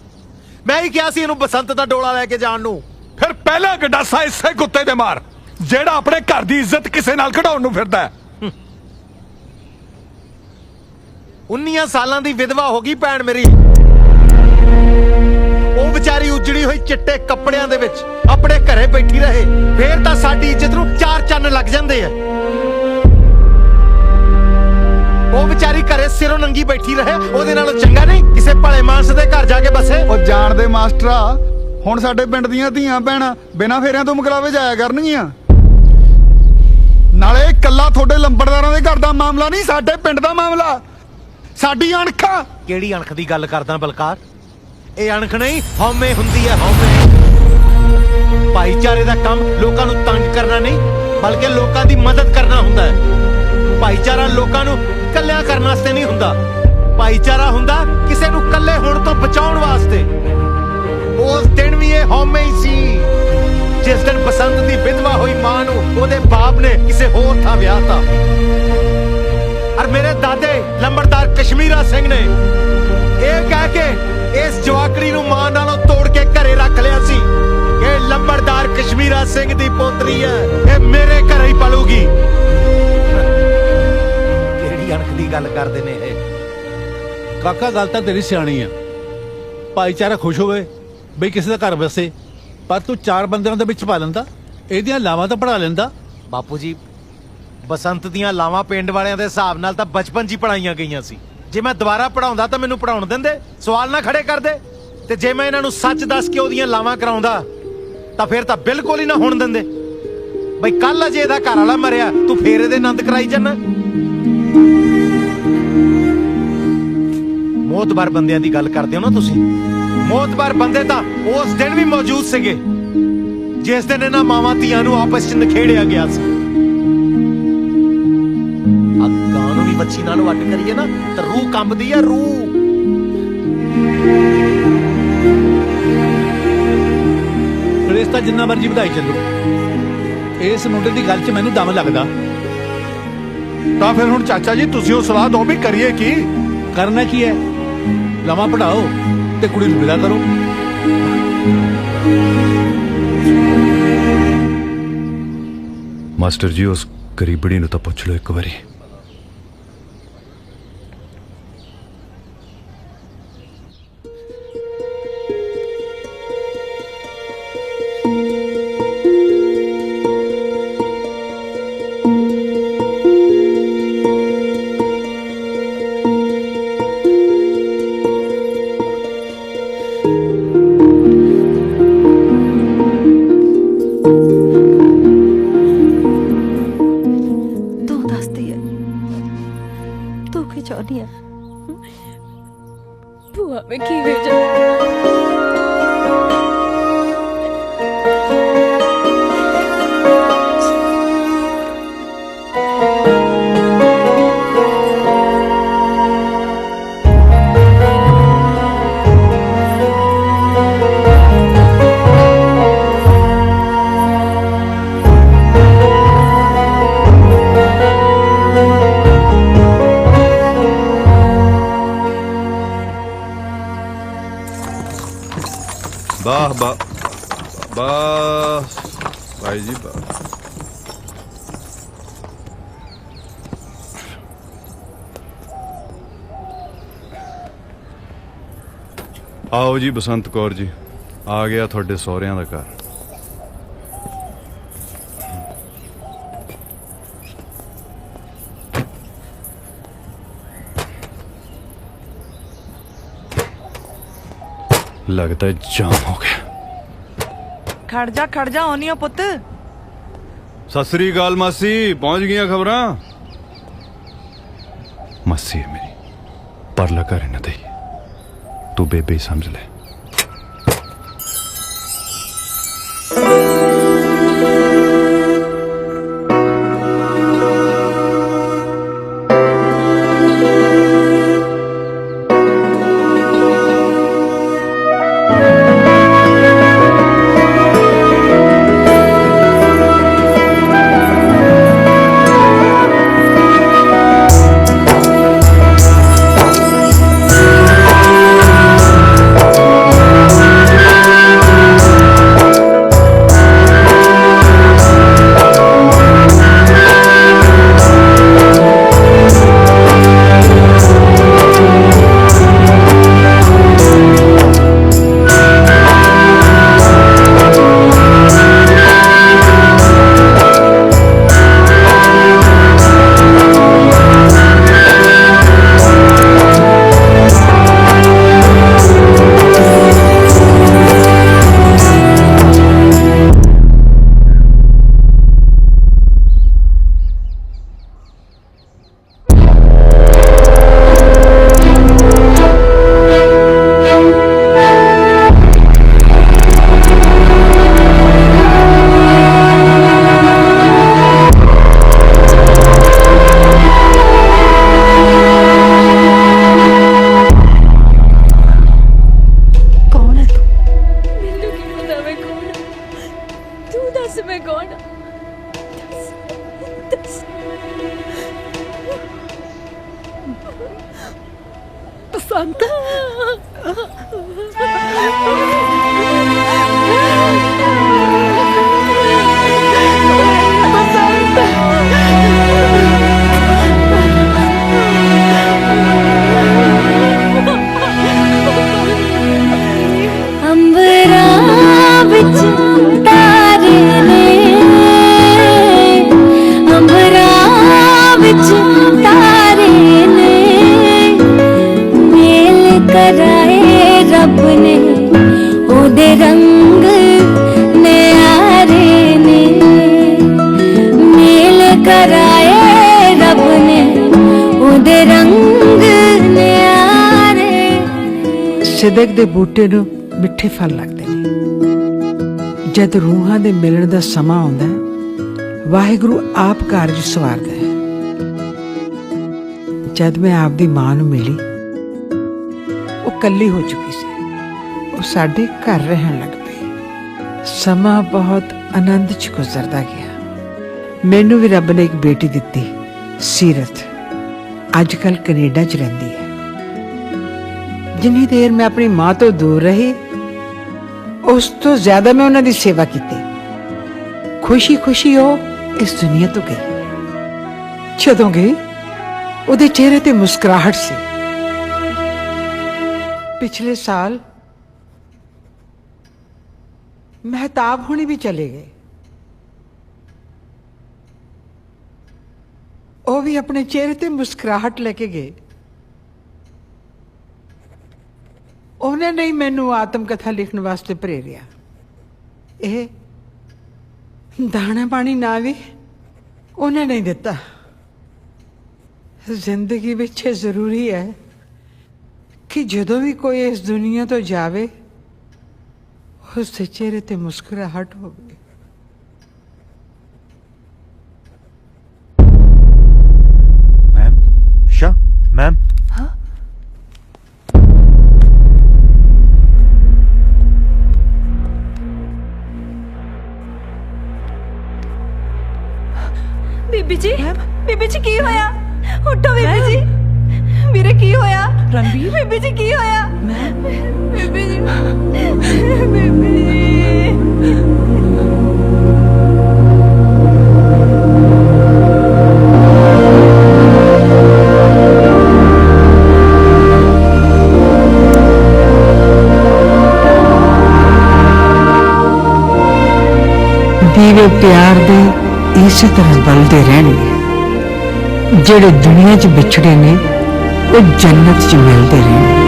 S11: ਮੈਂ ਹੀ ਕਿਹਾ ਸੀ ਇਹਨੂੰ ਬਸੰਤ ਦਾ ਡੋਲਾ ਲੈ ਕੇ ਜਾਣ ਨੂੰ
S12: ਫਿਰ ਪਹਿਲਾ ਗੰਡਾਸਾ ਇਸੇ ਕੁੱਤੇ ਦੇ ਮਾਰ ਜਿਹੜਾ ਆਪਣੇ ਘਰ ਦੀ ਇੱਜ਼ਤ ਕਿਸੇ ਨਾਲ ਕਢਾਉਣ ਨੂੰ ਫਿਰਦਾ
S11: 19 ਸਾਲਾਂ ਦੀ ਵਿਧਵਾ ਹੋ ਗਈ ਭੈਣ ਮੇਰੀ ਉਹ ਵਿਚਾਰੀ ਉਜੜੀ ਹੋਈ ਚਿੱਟੇ ਕੱਪੜਿਆਂ ਦੇ ਵਿੱਚ ਆਪਣੇ ਘਰੇ ਬੈਠੀ ਰਹੇ ਫੇਰ ਤਾਂ ਸਾਡੀ ਇੱਜ਼ਤ ਨੂੰ 4 ਚੰਨ ਲੱਗ ਜਾਂਦੇ ਆ ਉਹ ਵਿਚਾਰੀ ਘਰੇ ਸਿਰੋਂ ਨੰਗੀ ਬੈਠੀ ਰਹੇ ਉਹਦੇ ਨਾਲੋਂ ਚੰਗਾ ਨਹੀਂ ਕਿਸੇ ਭਲੇ ਮਾਨਸ ਦੇ ਘਰ ਜਾ ਕੇ ਬਸੇ
S12: ਉਹ ਜਾਣਦੇ ਮਾਸਟਰਾ ਹੁਣ ਸਾਡੇ ਪਿੰਡ ਦੀਆਂ ਧੀਆਂ ਭੈਣਾਂ ਬਿਨਾਂ ਫੇਰਿਆਂ ਤੋਂ ਮੁਕਲਾਵੇ ਜਾਇਆ ਕਰਨਗੀਆਂ ਨਾਲੇ ਇਕੱਲਾ ਤੁਹਾਡੇ ਲੰਬੜਦਾਰਾਂ ਦੇ ਘਰ ਦਾ ਮਾਮਲਾ ਨਹੀਂ ਸਾਡੇ ਪਿੰਡ ਦਾ ਮਾਮਲਾ ਸਾਡੀ ਅਣਖਾਂ
S11: ਕਿਹੜੀ ਅਣਖ ਦੀ ਗੱਲ ਕਰਦਾ ਬਲਕਾਰ ਇਹ ਅਣਖ ਨਹੀਂ ਹਉਮੈ ਹੁੰਦੀ ਹੈ ਹਉਮੈ ਭਾਈਚਾਰੇ ਦਾ ਕੰਮ ਲੋਕਾਂ ਨੂੰ ਤੰਗ ਕਰਨਾ ਨਹੀਂ ਬਲਕਿ ਲੋਕਾਂ ਦੀ ਮਦਦ ਕਰਨਾ ਹੁੰਦਾ ਹੈ ਭਾਈਚਾਰਾ ਲੋਕਾਂ ਨੂੰ ਕੱਲਿਆਂ ਕਰਨ ਵਾਸਤੇ ਨਹੀਂ ਹੁੰਦਾ ਭਾਈਚਾਰਾ ਹੁੰਦਾ ਕਿਸੇ ਨੂੰ ਕੱਲੇ ਹੋਣ ਤੋਂ ਬਚਾਉਣ ਵਾਸਤੇ ਉਸ ਦਿਨ ਵੀ ਇਹ ਹਉਮੈ ਹੀ ਸੀ ਜਿਸ ਦਿਨ ਬਸੰਤ ਦੀ ਵਿਧਵਾ ਹੋਈ ਮਾਂ ਨੂੰ ਉਹਦੇ ਬਾਪ ਨੇ ਕਿਸੇ ਹੋਰ ਥਾਂ ਵਿਆਹਤਾ ਔਰ ਮੇਰੇ ਦਾਦੇ ਲੰਬੜਦਾਰ ਕਸ਼ਮੀਰਾ ਸਿੰਘ ਨੇ ਇਹ ਕਹਿ ਕੇ ਇਸ ਜਵਾਕੜੀ ਨੂੰ ਮਾਂ ਨਾਲੋਂ ਤੋੜ ਕੇ ਘਰੇ ਰੱਖ ਲਿਆ ਸੀ ਇਹ ਲੰਬੜਦਾਰ ਕਸ਼ਮੀਰਾ ਸਿੰਘ ਦੀ ਪੋਤਰੀ ਹੈ ਇਹ ਮੇਰੇ ਘਰੇ ਹੀ ਪਲੂਗੀ ਕਿਹੜੀ ਅਣਖ ਦੀ ਗੱਲ ਕਰਦੇ ਨੇ ਇਹ
S13: ਕਾਕਾ ਗੱਲ ਤਾਂ ਤੇਰੀ ਸਿਆਣੀ ਆ ਭਾਈਚਾਰਾ ਖੁਸ਼ ਹੋਵੇ ਬਈ ਕਿਸੇ ਦਾ ਘਰ ਵਸੇ ਪਰ ਤੂੰ 4 ਬੰਦਿਆਂ ਦੇ ਵਿੱਚ ਪਾ ਲੈਂਦਾ ਇਹਦੀਆਂ ਲਾਵਾਂ ਤਾਂ ਪੜਾ ਲੈਂਦਾ
S11: ਬਾਪੂ ਜੀ ਬਸੰਤ ਦੀਆਂ ਲਾਵਾਂ ਪਿੰਡ ਵਾਲਿਆਂ ਦੇ ਹਿਸਾਬ ਨਾਲ ਤਾਂ ਬਚਪਨ 'ਚ ਹੀ ਪੜਾਈਆਂ ਗਈਆਂ ਸੀ ਜੇ ਮੈਂ ਦੁਬਾਰਾ ਪੜਾਉਂਦਾ ਤਾਂ ਮੈਨੂੰ ਪੜਾਉਣ ਦਿੰਦੇ ਸਵਾਲ ਨਾ ਖੜੇ ਕਰਦੇ ਤੇ ਜੇ ਮੈਂ ਇਹਨਾਂ ਨੂੰ ਸੱਚ ਦੱਸ ਕੇ ਉਹਦੀਆਂ ਲਾਵਾਂ ਕਰਾਉਂਦਾ ਤਾਂ ਫਿਰ ਤਾਂ ਬਿਲਕੁਲ ਹੀ ਨਾ ਹੋਣ ਦਿੰਦੇ ਬਈ ਕੱਲ ਅਜੇ ਇਹਦਾ ਘਰ ਵਾਲਾ ਮਰਿਆ ਤੂੰ ਫੇਰ ਇਹਦੇ ਆਨੰਦ ਕਰਾਈ ਜਾਂਦਾ ਮੌਤਬਾਰ ਬੰਦਿਆਂ ਦੀ ਗੱਲ ਕਰਦੇ ਹੋ ਨਾ ਤੁਸੀਂ ਮੌਤਬਾਰ ਬੰਦੇ ਤਾਂ ਉਸ ਦਿਨ ਵੀ ਮੌਜੂਦ ਸੀਗੇ ਜਿਸ ਦਿਨ ਇਹਨਾਂ ਮਾਵਾਂ ਧੀਆਂ ਨੂੰ ਆਪਸ 'ਚ ਨਖੇੜਿਆ ਗਿਆ ਸੀ ਅੱਗਾਂ ਨੂੰ ਵੀ ਬੱਚੀ ਨਾਲ ਵੱਟ ਕਰੀਏ ਨਾ ਤਾਂ ਰੂਹ ਕੰਬਦੀ ਆ ਰੂਹ
S13: ਰਿਸ਼ਤਾ ਜਿੰਨਾ ਮਰਜੀ ਵਧਾਈ ਚੱਲੋ ਇਸ ਮੁੰਡੇ ਦੀ ਗੱਲ 'ਚ ਮੈਨੂੰ ਦਮ ਲੱਗਦਾ।
S11: ਤਾਂ ਫਿਰ ਹੁਣ ਚਾਚਾ ਜੀ ਤੁਸੀਂ ਉਹ ਸਲਾਹ ਦਿਓ ਵੀ ਕਰੀਏ ਕੀ?
S13: ਕਰਨਾ ਕੀ ਹੈ? ਲਵਾਂ ਪੜਾਓ ਤੇ ਕੁੜੀ ਨੂੰ ਵਿਦਾ ਕਰੋ।
S18: ਮਾਸਟਰ ਜੀ ਉਸ ਗਰੀਬੜੀ ਨੂੰ ਤਾਂ ਪੁੱਛ ਲਓ ਇੱਕ ਵਾਰੀ।
S20: ਭੂਆ ਮੈਂ ਕਿਵੇਂ ਜਾਵਾਂ?
S18: वाह वाह बस भाई जी वाह। आओ जी बसंत कौर जी, आ गया थोड़े सौहरियां दा घर। लगता है जाम हो गया।
S22: खड़ जा ओनियो पुत।
S18: सत श्री अकाल मासी, पहुंच गई खबरां? मासी है मेरी, परला कर न दे, तू बेबे समझ ले।
S5: ਸਿਦਕ ਦੇ ਬੂਟੇ ਨੂੰ ਮਿੱਠੇ ਫਲ ਲੱਗਦੇ ਨੇ। ਜਦ ਰੂਹਾਂ ਦੇ ਮਿਲਣ ਦਾ ਸਮਾਂ ਆਉਂਦਾ ਹੈ, ਵਾਹਿਗੁਰੂ ਆਪ ਕਾਰਜ ਸਵਾਰਦਾ ਹੈ। ਜਦ ਮੈਂ ਆਪਦੀ ਮਾਂ ਨੂੰ ਮਿਲੀ, ਉਹ ਇਕੱਲੀ ਹੋ ਚੁੱਕੀ ਸੀ। ਉਹ ਸਾਡੇ ਘਰ ਰਹਿਣ ਲੱਗ ਪਈ। ਸਮਾਂ ਬਹੁਤ ਆਨੰਦ ਚ ਗੁਜ਼ਰਦਾ ਗਿਆ। ਮੈਨੂੰ ਵੀ ਰੱਬ ਨੇ ਇੱਕ ਬੇਟੀ ਦਿੱਤੀ, ਸੀਰਤ। ਅੱਜ ਕੱਲ ਕੈਨੇਡਾ 'ਚ ਰਹਿੰਦੀ ਹੈ। ਜਿੰਨੀ ਦੇਰ ਮੈਂ ਆਪਣੀ ਮਾਂ ਤੋਂ ਦੂਰ ਰਹੀ, ਉਸ ਤੋਂ ਜ਼ਿਆਦਾ ਮੈਂ ਉਹਨਾਂ ਦੀ ਸੇਵਾ ਕੀਤੀ। ਖੁਸ਼ੀ ਖੁਸ਼ੀ ਉਹ ਇਸ ਦੁਨੀਆ ਤੋਂ ਗਈ। ਜਦੋਂ ਗਈ, ਉਹਦੇ ਚਿਹਰੇ ਤੇ ਮੁਸਕਰਾਹਟ ਸੀ। ਪਿਛਲੇ ਸਾਲ ਮਹਿਤਾਬ ਹੁਣੀ ਵੀ ਚਲੇ ਗਏ। ਉਹ ਵੀ ਆਪਣੇ ਚਿਹਰੇ ਤੇ ਮੁਸਕਰਾਹਟ ਲੈ ਕੇ ਗਏ। ਉਹਨੇ ਨਹੀਂ ਮੈਨੂੰ ਆਤਮ ਕਥਾ ਲਿਖਣ ਵਾਸਤੇ ਪ੍ਰੇਰਿਆ। ਇਹ ਦਾਣਾ ਪਾਣੀ ਨਾ ਵੀ ਉਹਨੇ ਨਹੀਂ ਦਿੱਤਾ। ਜ਼ਿੰਦਗੀ ਵਿੱਚ ਇਹ ਜ਼ਰੂਰੀ ਹੈ ਕਿ ਜਦੋਂ ਵੀ ਕੋਈ ਇਸ ਦੁਨੀਆ ਤੋਂ ਜਾਵੇ, ਉਸ ਦੇ ਚਿਹਰੇ ਤੇ ਮੁਸਕਰਾਹਟ ਹੋਵੇ।
S11: मैम
S20: बीबी जी की होया? उठो बीबी जी, मेरे की होया? रणबीर बीबी जी की होया? बीबी जी बीबी
S5: ਦੀਵੇ ਪਿਆਰ ਦੇ ਇਸੇ ਤਰ੍ਹਾਂ ਬਲਦੇ ਰਹਿਣਗੇ। ਜਿਹੜੇ ਦੁਨੀਆ 'ਚ ਵਿਛੜੇ ਨੇ, ਉਹ ਜੰਨਤ 'ਚ ਮਿਲਦੇ ਰਹਿਣਗੇ।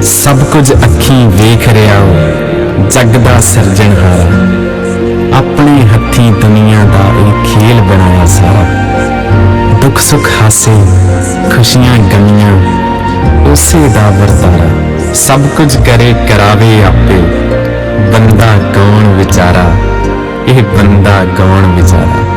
S2: सब कुछ अखी वेख रहा हो जग दा सिरजनहारा, अपने हथी दुनिया दा एक खेल बनाया सारा। दुख सुख हासे खुशियां गमियां उसे दा वरतारा, सब कुछ करे करावे आपे बंदा कौन विचारा, ये बंदा कौन विचारा।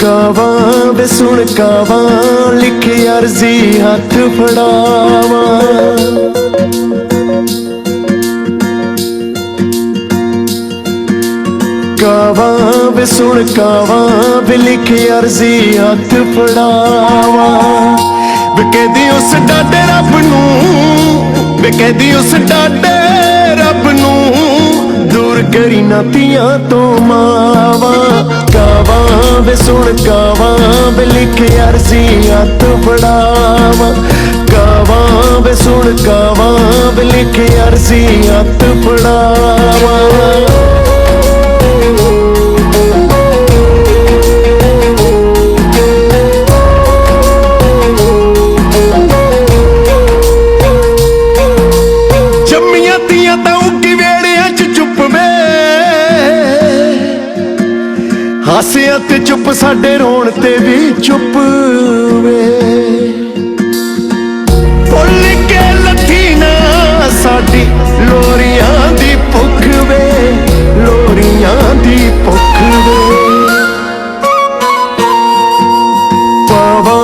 S9: कावां वे सुन कावां लिखे अर्जी हाथ फड़ावां, कावां वे सुन कावां वे लिखे अर्जी हाथ फड़ावां। वे कहदी उस डाडे रब नूं, वे कहदी उस डाडे रब नूं दूर करी ना तियां तो मावां। कावां वे सुन कावां वे लिखे अर्जी हथ फड़ावां, कावां वे सुन कावां वे लिखे अर्जी हथ फड़ावां। हासिया ते चुप साडे रोण ते भी चुप वे। दी भुख वे पावा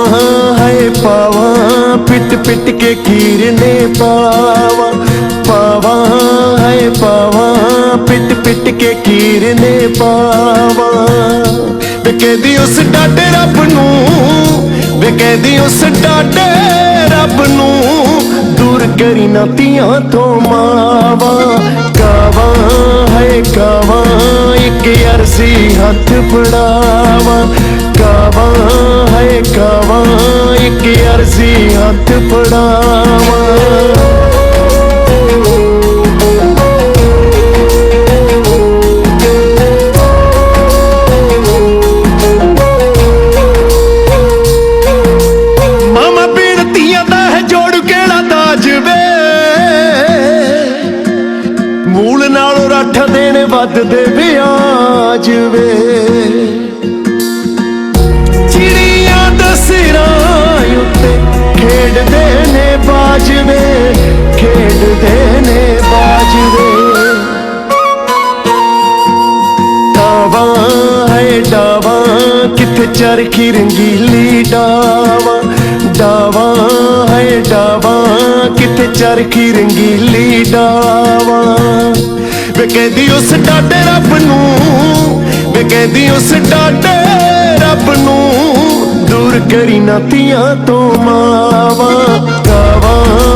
S9: है पावा पिट पिट के कीरने पावा पावा है पावा पिट पिट के कीरने पावा वे कहदी उस डाडे रब नूं वे कहदी उस डाडे रब नूं दूर करी ना तियां तो मावा कावा है कावा एक अरसी हथ फड़ावा कावा है कावा एक अरसी हथ फड़ावा वध दे ब्याज वे चिड़ियां दसिरां उत्ते खेडदे ने बाज वे खेडदे ने बाज वे डावा है डावा किथे चरखी रंगीली डावा डावा है डावा किथे चरखी रंगीली डावा वे कहदी उस डाडे रब नूं वे कहदी उस डाडे रब नूं दूर करी ना तियां तो मावा कावा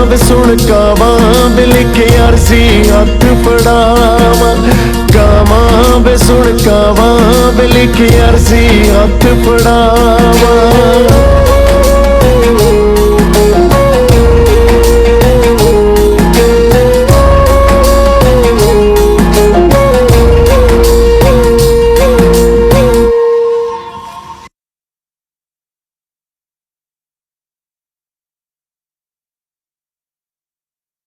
S9: वे सुन कावा वे लिखे अरसी हथ फड़ावा कावा वे सुन कावा वे लिखे अरसी हथ फड़ावा